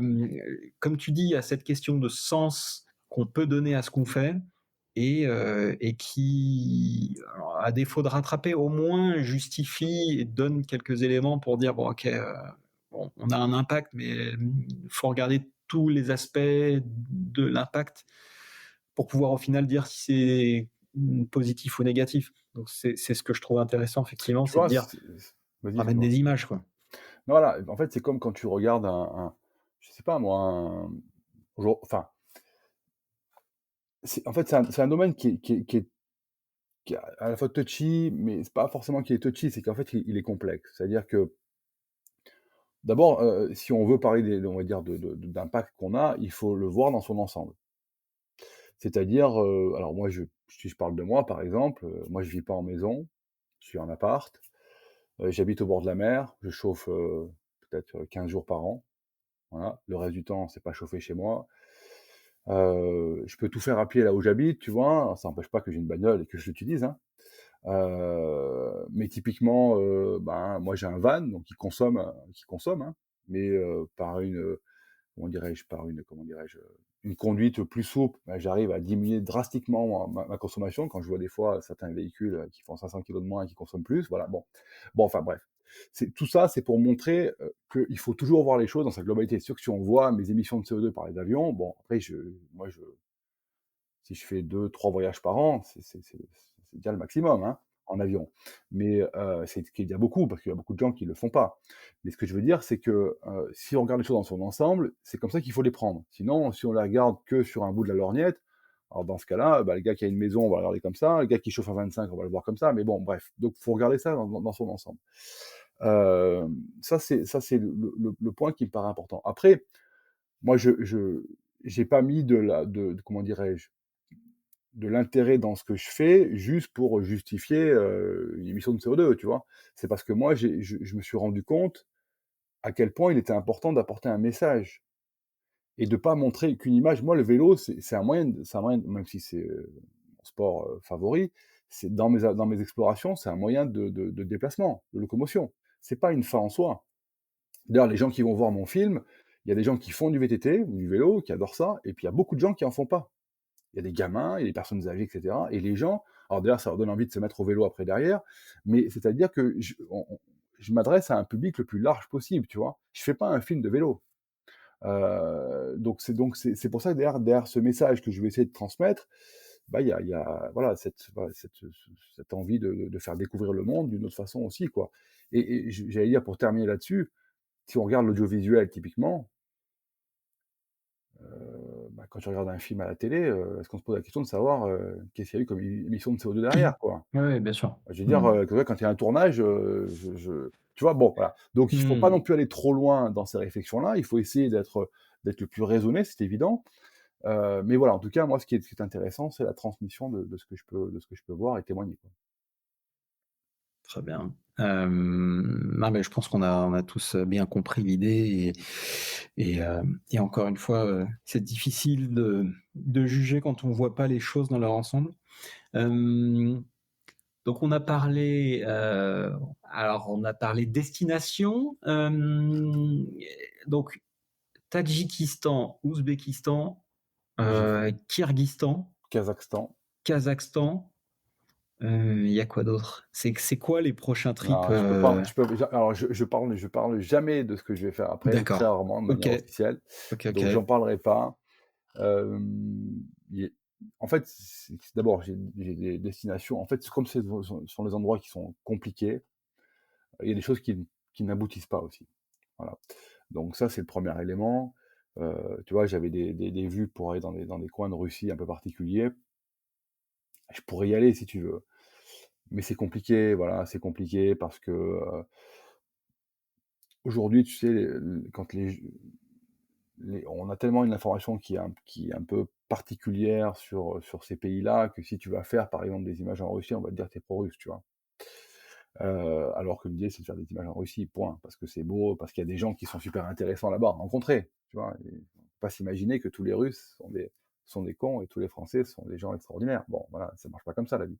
comme tu dis, il y a cette question de sens qu'on peut donner à ce qu'on fait et qui, alors à défaut de rattraper, au moins justifie et donne quelques éléments pour dire: «Bon OK, bon, on a un impact, mais il faut regarder tous les aspects de l'impact pour pouvoir au final dire si c'est, positif ou négatif». Donc c'est ce que je trouve intéressant effectivement, Tu c'est de vois? dire: Vas-y, «Ramène excuse-moi. des images, quoi». Voilà, en fait, c'est comme quand tu regardes je sais pas moi, enfin, c'est un domaine qui est à la fois touchy, mais c'est pas forcément qu'il est touchy, c'est qu'en fait, il est complexe. C'est-à-dire que d'abord, si on veut parler on va dire d'impact qu'on a, il faut le voir dans son ensemble. C'est-à-dire, alors moi si je parle de moi par exemple, moi je vis pas en maison, je suis en appart, j'habite au bord de la mer, je chauffe, peut-être, 15 jours par an, voilà. Le reste du temps, c'est pas chauffé chez moi. Je peux tout faire à pied là où j'habite, tu vois? Ça n'empêche pas que j'ai une bagnole et que je l'utilise, hein. Mais typiquement, ben, moi j'ai un van, donc qui consomme, hein, mais par comment dirais-je? Une conduite plus souple, bah, j'arrive à diminuer drastiquement ma consommation quand je vois des fois certains véhicules, qui font 500 kilogrammes de moins et qui consomment plus, voilà, bon. Bon, enfin bref. Tout ça, c'est pour montrer, qu'il faut toujours voir les choses dans sa globalité. C'est sûr que si on voit mes émissions de CO2 par les avions, bon après si je fais 2-3 voyages par an, c'est déjà le maximum, hein, en avion. Mais, c'est ce qui est déjà beaucoup, parce qu'il y a beaucoup de gens qui ne le font pas. Mais ce que je veux dire, c'est que, si on regarde les choses dans son ensemble, c'est comme ça qu'il faut les prendre. Sinon, si on les regarde que sur un bout de la lorgnette, alors dans ce cas-là, bah, le gars qui a une maison, on va le regarder comme ça, le gars qui chauffe à 25, on va le voir comme ça, mais bon, bref. Donc faut regarder ça dans son ensemble. Ça c'est le point qui me paraît important. Après, moi je j'ai pas mis comment dirais-je? De l'intérêt dans ce que je fais, juste pour justifier, une émission de CO2, tu vois? C'est parce que moi, je me suis rendu compte à quel point il était important d'apporter un message et de pas montrer qu'une image. Moi, le vélo, c'est un moyen même si c'est, mon sport, favori, c'est dans mes explorations, c'est un moyen de déplacement, de locomotion. C'est pas une fin en soi. D'ailleurs, les gens qui vont voir mon film, il y a des gens qui font du VTT ou du vélo, qui adorent ça et puis il y a beaucoup de gens qui en font pas. Il y a des gamins, il y a des personnes âgées, et cetera et les gens alors d'ailleurs, ça leur donne envie de se mettre au vélo après derrière, mais c'est-à-dire que je m'adresse à un public le plus large possible, tu vois? Je fais pas un film de vélo. Donc c'est pour ça que derrière ce message que je vais essayer de transmettre, voilà, cette envie de faire découvrir le monde d'une autre façon aussi, quoi. Et j'allais dire, pour terminer là-dessus, si on regarde l'audiovisuel typiquement, quand tu regardes un film à la télé, est-ce qu'on se pose la question de savoir, qu'est-ce qu'il y a eu comme émission de CO2 derrière, quoi? Oui, bien sûr. Je veux dire, Mmh. quand il y a un tournage, tu vois? Bon, voilà. Donc il faut pas Mmh. non plus aller trop loin dans ces réflexions-là. Il faut essayer d'être le plus raisonné, c'est évident. Mais voilà, en tout cas, moi, ce qui est intéressant, c'est la transmission de ce que je peux voir et témoigner, quoi. Très bien. Non, mais je pense qu'on a tous, bien compris l'idée et encore une fois, c'est difficile de juger quand on voit pas les choses dans leur ensemble. Hem, donc on a parlé destination, donc Tadjikistan, Ouzbékistan, J'ai fait Kirghizistan, Kazakhstan. Kazakhstan, il y a quoi d'autre? C'est quoi les prochains trips, Alors, je peux pas je peux alors je parle jamais de ce que je vais faire après, très D'accord. rarement de OK. manière officielle, OK, donc j'en OK. parlerai pas. Il En fait, d'abord, j'ai des destinations en fait, comme ce sont les endroits qui sont compliqués, il y a des choses qui n'aboutissent pas aussi. Voilà. Donc ça, c'est le premier élément. Tu vois, j'avais des vues pour aller dans des coins de Russie un peu particuliers. Je pourrais y aller si tu veux, mais c'est compliqué, voilà, c'est compliqué parce que, aujourd'hui, tu sais, quand on a tellement une information qui est un peu particulière sur ces pays-là, que si tu vas faire, par exemple, des images en Russie, on va te dire: «Tu es pro-russe», tu vois? Alors que l'idée, c'est de faire des images en Russie, point. Parce que c'est beau, parce qu'il y a des gens qui sont super intéressants là-bas à rencontrer, tu vois? Et faut pas s'imaginer que tous les Russes sont des cons et tous les Français sont des gens extraordinaires. Bon, voilà, ça marche pas comme ça la vie.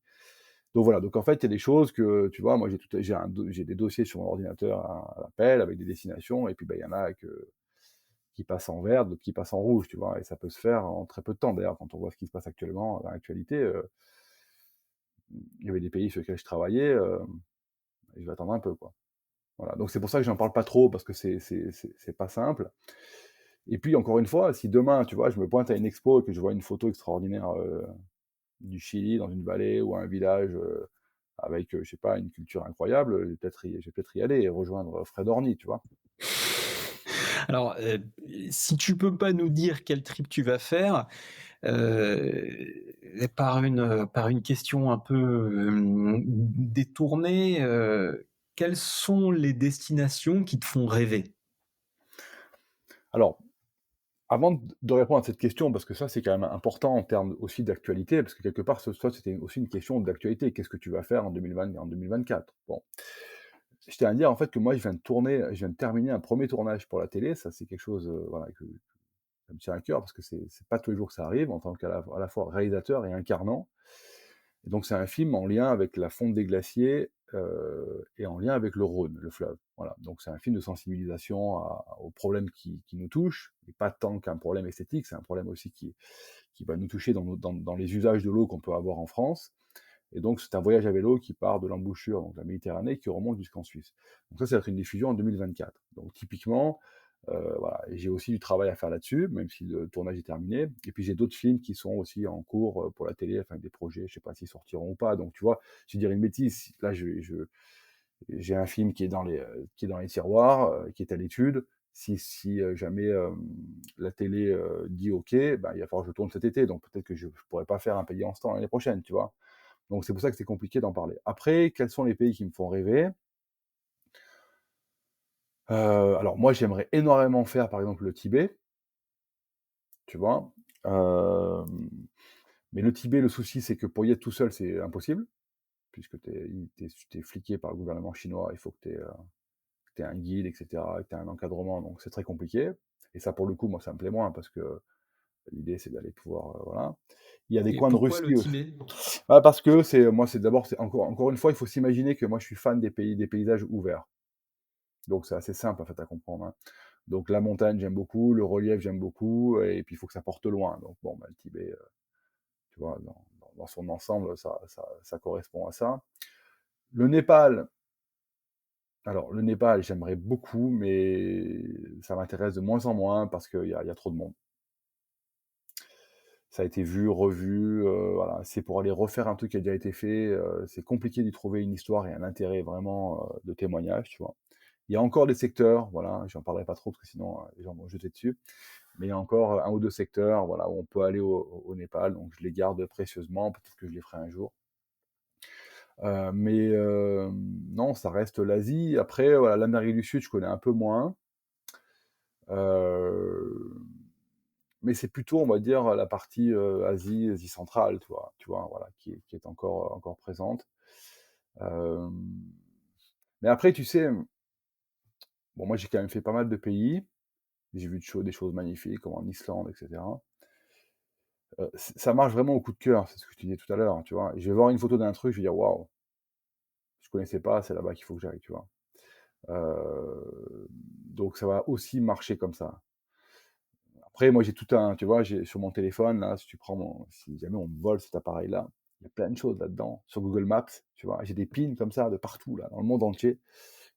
Donc voilà, donc en fait, il y a des choses que, tu vois, moi j'ai des dossiers sur mon ordinateur à l'appel avec des destinations et puis, bah, il y en a qui passent en vert, d'autres qui passent en rouge, tu vois? Et ça peut se faire en très peu de temps. D'ailleurs, quand on voit ce qui se passe actuellement dans l'actualité, il y avait des pays sur lesquels je travaillais, je vais attendre un peu, quoi. Voilà, donc c'est pour ça que j'en parle pas trop parce que c'est pas simple. Et puis encore une fois, si demain, tu vois, je me pointe à une expo et que je vois une photo extraordinaire, du Chili dans une vallée ou un village, avec, je sais pas, une culture incroyable, je vais peut-être y aller et rejoindre Fred Orny, tu vois? Alors, si tu peux pas nous dire quel trip tu vas faire, par une question un peu, détournée, quelles sont les destinations qui te font rêver? Alors, avant de répondre à cette question, parce que ça, c'est quand même important en termes aussi d'actualité, parce que quelque part, c'était aussi une question d'actualité. Qu'est-ce que tu vas faire en 2020 et en 2024? Bon, je tiens à dire, en fait, que moi, je viens de terminer un premier tournage pour la télé. Ça, c'est quelque chose, voilà, que ça me tient à cœur parce que c'est pas tous les jours que ça arrive en tant à la fois réalisateur et incarnant. Et donc c'est un film en lien avec la fonte des glaciers, et en lien avec le Rhône, le fleuve. Voilà, donc c'est un film de sensibilisation aux problèmes qui nous touchent, et pas tant qu'un problème esthétique, c'est un problème aussi qui va nous toucher dans les usages de l'eau qu'on peut avoir en France. Et donc c'est un voyage à vélo qui part de l'embouchure, donc la Méditerranée, qui remonte jusqu'en Suisse. Donc ça va être une diffusion en 2024. Donc typiquement, voilà, et j'ai aussi du travail à faire là-dessus, même si le tournage est terminé. Et puis j'ai d'autres films qui sont aussi en cours, pour la télé, enfin des projets, je sais pas s'ils sortiront ou pas. Donc tu vois, je vais dire une bêtise, là j'ai un film qui est dans les tiroirs, qui est à l'étude. Si jamais, la télé, dit OK, ben, il va falloir que je tourne cet été, donc peut-être que je pourrais pas faire un pays en temps l'année prochaine, tu vois? Donc c'est pour ça que c'est compliqué d'en parler. Après, quels sont les pays qui me font rêver? Alors moi, j'aimerais énormément faire, par exemple, le Tibet, tu vois? Hem, mais le Tibet, le souci, c'est que pour y être tout seul, c'est impossible, puisque tu es fliqué par le gouvernement chinois. Il faut que tu aies un guide et cetera, que tu aies un encadrement, donc c'est très compliqué. Et ça, pour le coup, moi, ça me plaît moins parce que l'idée, c'est d'aller pouvoir, voilà. Il y a des Et coins de pourquoi le Russie aussi. Tibet? Ah, parce que c'est d'abord, c'est encore une fois, il faut s'imaginer que moi, je suis fan des paysages ouverts. Donc c'est assez simple, en fait, à comprendre, hein. Donc la montagne, j'aime beaucoup, le relief, j'aime beaucoup, et puis il faut que ça porte loin. Donc bon, bah, le Tibet, tu vois, dans son ensemble, ça correspond à ça. Le Népal, alors le Népal, j'aimerais beaucoup, mais ça m'intéresse de moins en moins parce qu'il y a trop de monde. Ça a été vu, revu, voilà. C'est pour aller refaire un truc qui a déjà été fait, c'est compliqué d'y trouver une histoire et un intérêt vraiment, de témoignage, tu vois? Il y a encore des secteurs, voilà, j'en parlerai pas trop parce que sinon, les gens vont me jeter dessus, mais il y a encore, 1 ou 2 secteurs, voilà, où on peut aller au Népal, donc je les garde précieusement, peut-être que je les ferai un jour. Mais non, ça reste l'Asie. Après, voilà, l'Amérique du Sud, je connais un peu moins. Heu, mais c'est plutôt, on va dire, la partie, Asie centrale, tu vois? Voilà, qui est encore présente. Hem, mais après, tu sais, bon, moi, j'ai quand même fait pas mal de pays. J'ai vu des choses magnifiques, comme en Islande et cetera. Ça marche vraiment au coup de cœur, c'est ce que je te disais tout à l'heure, tu vois? Je vais voir une photo d'un truc, je vais dire: «Waouh, je connaissais pas, c'est là-bas qu'il faut que j'aille», tu vois? Donc ça va aussi marcher comme ça. Après, moi, j'ai tout un, tu vois, j'ai sur mon téléphone, là, si jamais on me vole cet appareil-là, il y a plein de choses là-dedans. Sur Google Maps, tu vois, j'ai des pins comme ça de partout, là, dans le monde entier.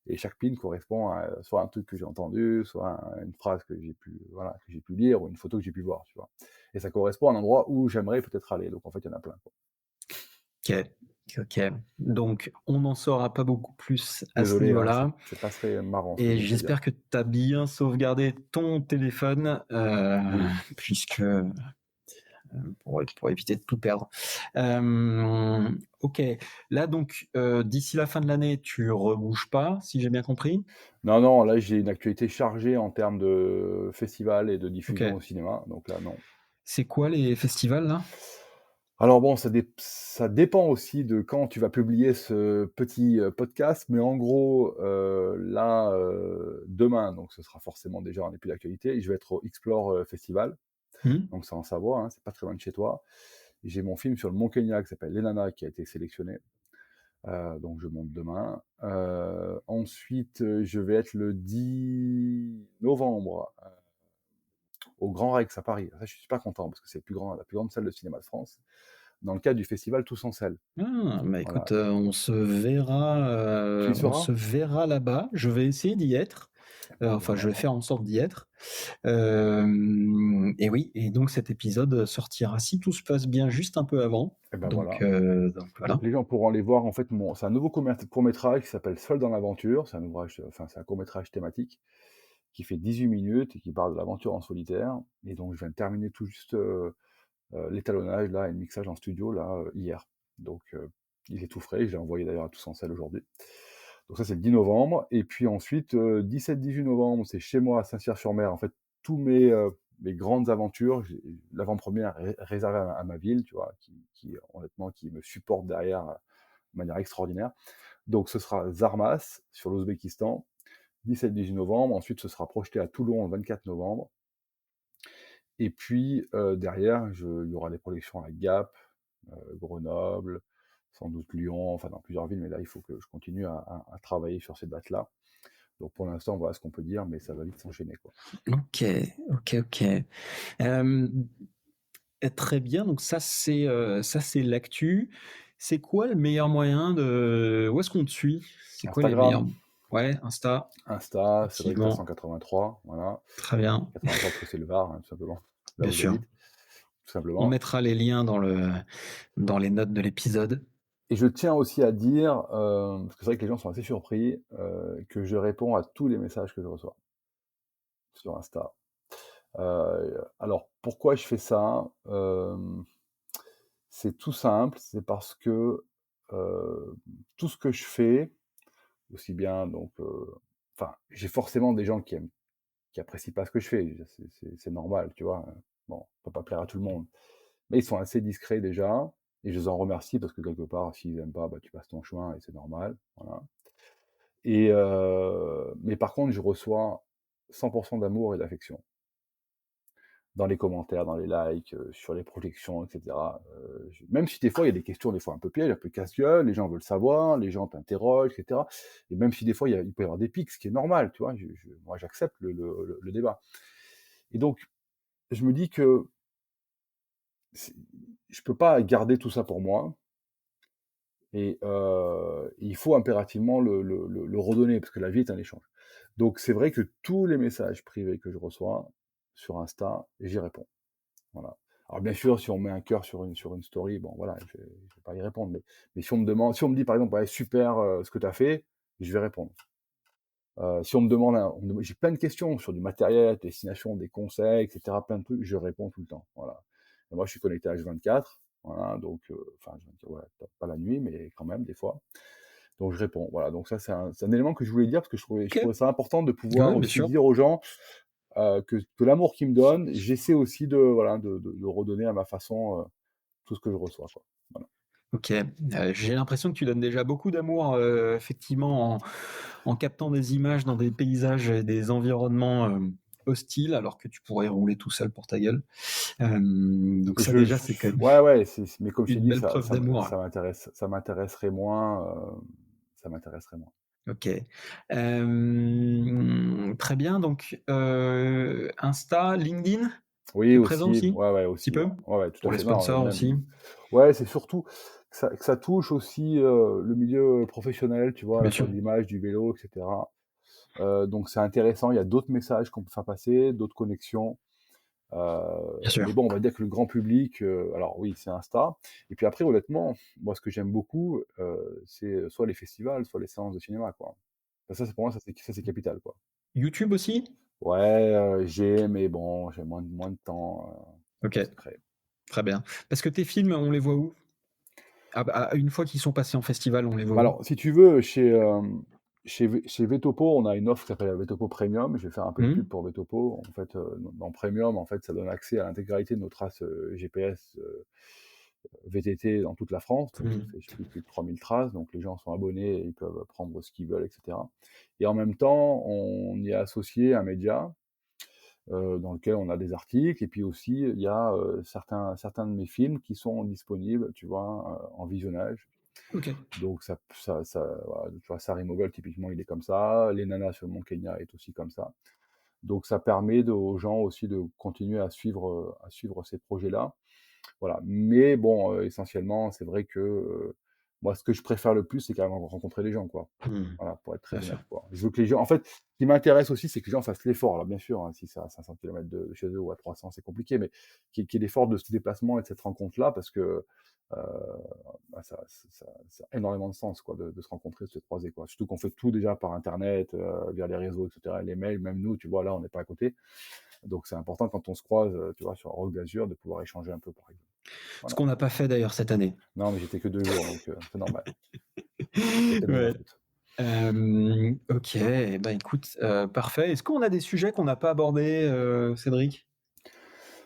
Et chaque pin correspond à soit un truc que j'ai entendu, soit une phrase que j'ai pu, voilà, que j'ai pu lire ou une photo que j'ai pu voir, tu vois. Et ça correspond à un endroit où j'aimerais peut-être aller. Donc en fait, il y en a plein, quoi. OK, OK, OK. Donc on n'en saura pas beaucoup plus à ce Désolé, hein, c'est niveau-là c'est pas très marrant ce que je et viens de te dire. j'espère que tu as bien sauvegardé ton téléphone, Oui. puisque, pour éviter de tout perdre. OK. Là donc, d'ici la fin de l'année, tu rebouges pas, si j'ai bien compris? Non, non, là, j'ai une actualité chargée en termes de festivals et de diffusion OK. au cinéma. Donc là, non. C'est quoi les festivals là? Alors bon, ça dépend aussi de quand tu vas publier ce petit, podcast, mais en gros, là, demain, donc ce sera forcément déjà en épée d'actualité, je vais être au Explore, Festival, Mmh? donc c'est en Savoie, hein, c'est pas très loin de chez toi. J'ai mon film sur le Mont Kenya qui s'appelle Les Nanas qui a été sélectionné, donc je monte demain. Ensuite, je vais être le 10 novembre, au Grand Rex à Paris. Ça, je suis super content parce que c'est la plus grande salle de cinéma de France, dans le cadre du festival Tous en Scène. Ah, bah, Voilà. écoute, Tu y on seras? se verra là-bas. Je vais essayer d'y être, Bon, ben, enfin, je vais voilà. faire en sorte d'y être. Et oui, et donc cet épisode sortira, si tout se passe bien, juste un peu avant. Et ben, Donc, voilà. voilà. Donc les gens pourront aller voir, en fait, c'est un nouveau court-métrage qui s'appelle Seul dans l'aventure. C'est un court-métrage thématique qui fait 18 minutes et qui parle de l'aventure en solitaire. Et donc je viens de terminer tout juste, l'étalonnage là et le mixage en studio là, hier. Donc il est tout frais, je l'ai envoyé d'ailleurs à Tous en Salle aujourd'hui. Donc ça, c'est le 10 novembre. Et puis ensuite, 17-18 novembre, c'est chez moi à Saint-Cyr-sur-Mer. En fait, tous mes grandes aventures, l'avant-première est réservée à ma ville, tu vois, honnêtement, qui me supporte derrière, de manière extraordinaire. Donc ce sera Zarmas, sur l'Ouzbékistan, 17-18 novembre. Ensuite, ce sera projeté à Toulon le 24 novembre. Et puis, derrière, il y aura des projections à Gap, Grenoble, sans doute Lyon, enfin dans plusieurs villes, mais là, il faut que je continue à travailler sur ces dates-là. Donc pour l'instant, voilà ce qu'on peut dire, mais ça va vite s'enchaîner, quoi. OK, OK, OK. Hem, très bien, donc ça c'est l'actu. C'est quoi le meilleur moyen de où est-ce qu'on te suit? C'est quoi les meilleurs Instagram, ouais, Insta, Insta, Cédric effectivement, 383, voilà. très bien, 83 parce que c'est le Var, hein, tout simplement, là bien où sûr. j'habite, tout On simplement. mettra les liens dans les notes de l'épisode. Et je tiens aussi à dire, parce que c'est vrai que les gens sont assez surpris, que je réponds à tous les messages que je reçois sur Insta. Alors pourquoi je fais ça? C'est tout simple, c'est parce que, tout ce que je fais, aussi bien donc, enfin, j'ai forcément des gens qui apprécient pas ce que je fais, c'est normal, tu vois? Bon, on peut pas plaire à tout le monde. Mais ils sont assez discrets déjà et je les en remercie parce que quelque part, s'ils aiment pas, bah, tu passes ton chemin et c'est normal, voilà. Et mais par contre, je reçois 100 d'amour et d'affection. Dans les commentaires, dans les likes, sur les projections et cetera. Même si des fois, il y a des questions, des fois un peu pièges, un peu casse-gueule, les gens veulent savoir, les gens t'interrogent et cetera. Et même si des fois, il peut y avoir des pics, ce qui est normal, tu vois? Moi, j'accepte le débat. Et donc, je me dis que c'est je peux pas garder tout ça pour moi et il faut impérativement le redonner parce que la vie est un échange. Donc c'est vrai que tous les messages privés que je reçois sur Insta, j'y réponds. Voilà. Alors bien sûr, si on met un cœur sur une story, bon voilà, je vais pas y répondre, mais si on me dit par exemple: «Ouais, super, ce que tu as fait», je vais répondre. Si on me demande j'ai plein de questions sur du matériel, destination, des conseils et cetera, plein de trucs, je réponds tout le temps, voilà. Et moi, je suis connecté H24, voilà, donc enfin H24, ouais, pas la nuit, mais quand même des fois. Donc je réponds, voilà. Donc ça, c'est un élément que je voulais dire parce que je OK. trouvais ça important de pouvoir Ouais, bien aussi sûr. dire aux gens, que l'amour qu'ils me donnent, j'essaie aussi de, voilà, de redonner à ma façon, tout ce que je reçois, quoi. Voilà. OK, j'ai l'impression que tu donnes déjà beaucoup d'amour, effectivement en captant des images dans des paysages et des environnements, hostiles, alors que tu pourrais rouler tout seul pour ta gueule. Donc ça déjà, c'est quand même Ouais, ouais, mais comme je t'ai une dit, belle preuve d'amour. ça m'intéresserait moins. OK. Très bien, donc Insta, LinkedIn, Oui, tu es présent aussi, aussi? ouais, ouais, Un petit aussi, ouais. peu? Ouais, ouais, tout à Pour les fait. Non, sponsors même aussi? ouais, c'est surtout que ça touche aussi, le milieu professionnel, tu vois? Bien Faire sûr, de l'image, du vélo et cetera. Donc c'est intéressant, il y a d'autres messages qu'on peut faire passer, d'autres connexions. bien sûr. Mais bon, on va dire que le grand public, alors oui, c'est Insta et puis après honnêtement, moi ce que j'aime beaucoup, c'est soit les festivals, soit les séances de cinéma, quoi. Ça c'est pour moi, ça c'est capital, quoi. YouTube aussi? Ouais, mais bon, j'ai moins de temps, à OK, consacrer. très bien. Parce que tes films, on les voit où? Ah bah, une fois qu'ils sont passés en festival, on les voit Bah, où? alors, si tu veux, chez Vetopo, on a une offre qui s'appelle Vetopo Premium. Je vais faire un peu de Mmh. pub pour Vetopo. En fait, dans Premium, en fait, ça donne accès à l'intégralité de nos traces, GPS, VTT dans toute la France. Donc ça Mmh. fait, je sais plus de 3000 traces. Donc les gens sont abonnés et ils peuvent prendre ce qu'ils veulent et cetera. Et en même temps, on y a associé un média, dans lequel on a des articles et puis aussi il y a, certains de mes films qui sont disponibles, tu vois, en visionnage. OK. Donc voilà, tu vois, Sarri Mogol, typiquement, il est comme ça. Les Nanas sur Mont Kenya est aussi comme ça. Donc ça permet aux gens aussi de continuer à suivre ces projets-là. Voilà. Mais bon, essentiellement, c'est vrai que, moi, ce que je préfère le plus, c'est quand même rencontrer les gens, quoi. Mmh. Voilà, pour être Bien très honnête, sûr. quoi. Je veux que les gens en fait, ce qui m'intéresse aussi, c'est que les gens fassent l'effort. Alors bien sûr, hein, si c'est à 500 kilomètres de chez eux ou à 300, c'est compliqué, mais qu'il y ait l'effort de ce déplacement et de cette rencontre-là parce que, bah, ça a énormément de sens, quoi, de se rencontrer, de se croiser, quoi. Surtout qu'on fait tout déjà par internet, via les réseaux et cetera, les mails, même nous, tu vois, là, on n'est pas à côté. Donc c'est important quand on se croise, tu vois, sur un Roc d'Azur, de pouvoir échanger un peu, par exemple. Ce Voilà. qu'on n'a pas fait d'ailleurs cette année. Non, mais j'étais que 2 jours, donc c'est normal. C'est peut-être de ma Ouais. faute. OK, eh ben, écoute, parfait. Est-ce qu'on a des sujets qu'on n'a pas abordés, Cédric?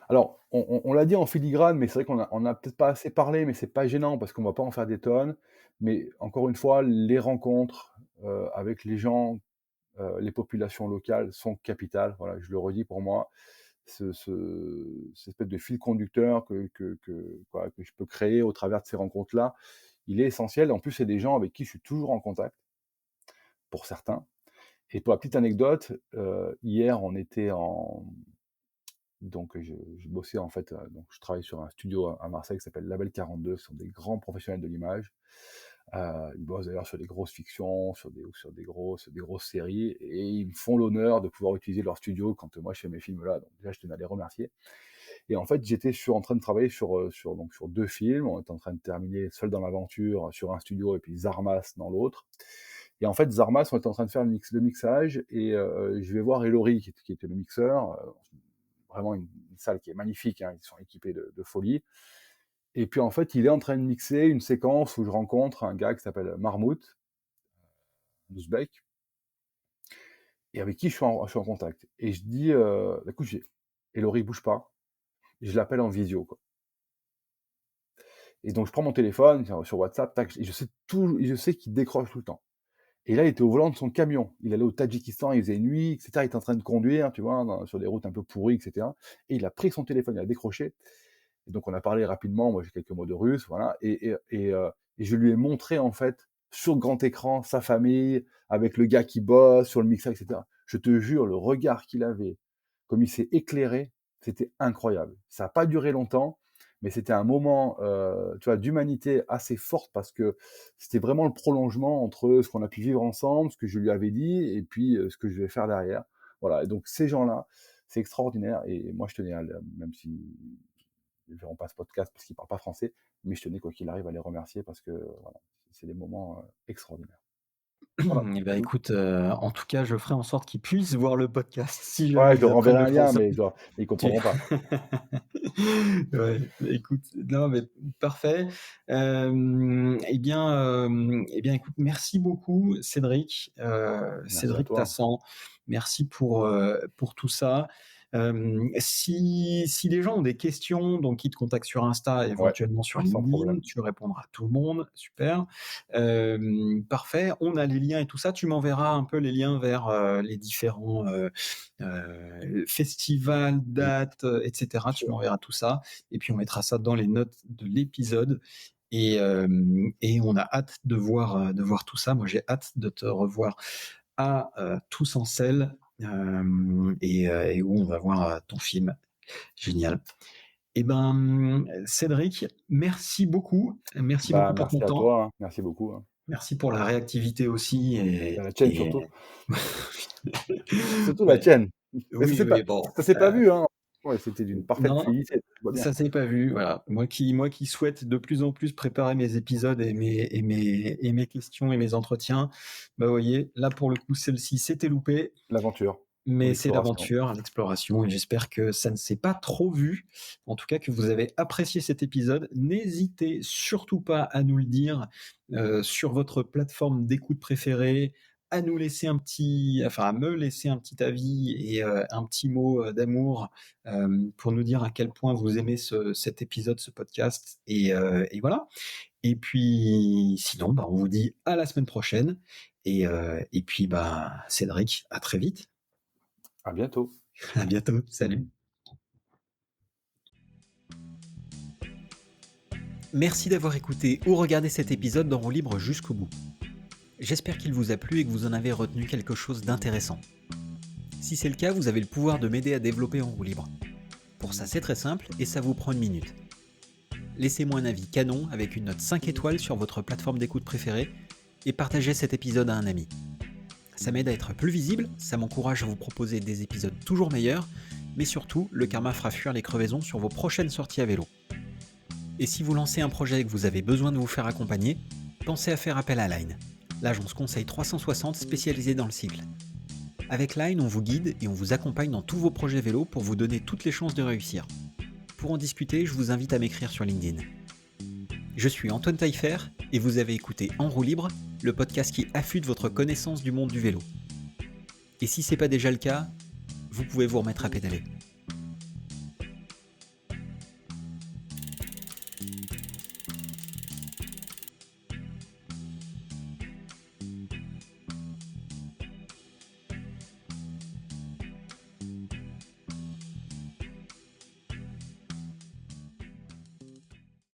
Alors, on l'a dit en filigrane, mais c'est vrai qu'on a peut-être pas assez parlé, mais c'est pas gênant parce qu'on va pas en faire des tonnes. Mais encore une fois, les rencontres, avec les gens, les populations locales sont capitales. Voilà, je le redis pour moi, cette espèce de fil conducteur voilà, que je peux créer au travers de ces rencontres-là, il est essentiel. En plus, c'est des gens avec qui je suis toujours en contact, pour certains. Et pour la petite anecdote, hier, on était en donc je bossais en fait, donc je travaille sur un studio à Marseille qui s'appelle Label 42. Ce sont des grands professionnels de l'image. Ils bossent d'ailleurs sur des grosses fictions, sur des grosses séries et ils me font l'honneur de pouvoir utiliser leur studio quand, moi je fais mes films là, donc déjà je tenais à les remercier et en fait en train de travailler sur 2 films. On était en train de terminer Seul dans l'aventure sur un studio et puis Zarmas dans l'autre et en fait Zarmas, on était en train de faire le mixage et je vais voir Elori qui était le mixeur, vraiment une salle qui est magnifique, hein, ils sont équipés de folie. Et puis en fait, il est en train de mixer une séquence où je rencontre un gars qui s'appelle Marmout, un ouzbek, et avec qui je suis en contact. Et je dis, d'un coup, et Laurie, bouge pas. Et je l'appelle en visio, quoi. Et donc je prends mon téléphone sur WhatsApp, tac, et je sais qu'il décroche tout le temps. Et là, il était au volant de son camion. Il allait au Tadjikistan, il faisait nuit, etc. Il était en train de conduire, tu vois, sur des routes un peu pourries, etc. Et il a pris son téléphone, il a décroché. Et donc on a parlé rapidement, moi j'ai quelques mots de russe, voilà, et je lui ai montré en fait sur grand écran sa famille, avec le gars qui bosse sur le mixage, etc. Je te jure, le regard qu'il avait, comme il s'est éclairé, c'était incroyable. Ça n'a pas duré longtemps, mais c'était un moment, tu vois, d'humanité assez forte parce que c'était vraiment le prolongement entre ce qu'on a pu vivre ensemble, ce que je lui avais dit, et puis ce que je vais faire derrière. Voilà, et donc ces gens-là, c'est extraordinaire, et moi je tenais à même si ne verront pas ce podcast parce qu'ils ne parlent pas français, mais je tenais quoi qu'il arrive à les remercier parce que voilà, c'est des moments extraordinaires. Voilà. Eh ben, écoute, en tout cas, je ferai en sorte qu'ils puissent voir le podcast si Ouais, jamais je leur ils apprennent enverrai le un lien, français. mais ils ne Tu comprendront pas. Ouais, bah, écoute, non, mais parfait. Eh bien, écoute, merci beaucoup Cédric, Merci à Cédric toi. Tassan. Merci pour tout ça. Si les gens ont des questions, donc ils te contactent sur Insta, Ouais, éventuellement sur sans LinkedIn, problème. tu répondras à tout le monde, super. Parfait, on a les liens et tout ça. Tu m'enverras un peu les liens vers, les différents, festivals, Oui, dates, et cetera. bien Tu sûr. m'enverras tout ça et puis on mettra ça dans les notes de l'épisode et on a hâte de voir tout ça. Moi, j'ai hâte de te revoir à, Tous en selle, et où on va voir, ton film. Génial. Et ben, Cédric, merci beaucoup Bah, pour ton merci à temps. toi, hein. Merci beaucoup, hein. Merci pour la réactivité aussi Bah, la tienne et surtout. Surtout la ouais, tienne. Mais oui, oui, bon, ça s'est pas vu, hein. Ouais, c'était d'une parfaite non, fluidité, tout va bien. ça s'est pas vu, voilà. Moi qui souhaite de plus en plus préparer mes épisodes et mes questions et mes entretiens, bah, vous voyez, là, pour le coup, celle-ci, c'était loupé, L'aventure, mais c'est l'exploration. l'aventure, l'exploration et j'espère que ça ne s'est pas trop vu. En tout cas, que vous avez apprécié cet épisode. N'hésitez surtout pas à nous le dire, sur votre plateforme d'écoute préférée, à nous laisser à me laisser un petit avis et un petit mot, d'amour, pour nous dire à quel point vous aimez cet épisode, ce podcast et voilà. Et puis sinon, bah, on vous dit à la semaine prochaine et puis, bah, Cédric, à très vite. À bientôt. À bientôt. Salut. Merci d'avoir écouté ou regardé cet épisode d'En roue libre jusqu'au bout. J'espère qu'il vous a plu et que vous en avez retenu quelque chose d'intéressant. Si c'est le cas, vous avez le pouvoir de m'aider à développer En roue libre. Pour ça, c'est très simple et ça vous prend 1 minute. Laissez-moi un avis canon avec une note 5 étoiles sur votre plateforme d'écoute préférée et partagez cet épisode à un ami. Ça m'aide à être plus visible, ça m'encourage à vous proposer des épisodes toujours meilleurs, mais surtout, le karma fera fuir les crevaisons sur vos prochaines sorties à vélo. Et si vous lancez un projet et que vous avez besoin de vous faire accompagner, pensez à faire appel à Line, l'agence conseil 360 spécialisée dans le cycle. Avec Line, on vous guide et on vous accompagne dans tous vos projets vélo pour vous donner toutes les chances de réussir. Pour en discuter, je vous invite à m'écrire sur LinkedIn. Je suis Antoine Taillefer et vous avez écouté En roue libre, le podcast qui affûte votre connaissance du monde du vélo. Et si c'est pas déjà le cas, vous pouvez vous remettre à pédaler.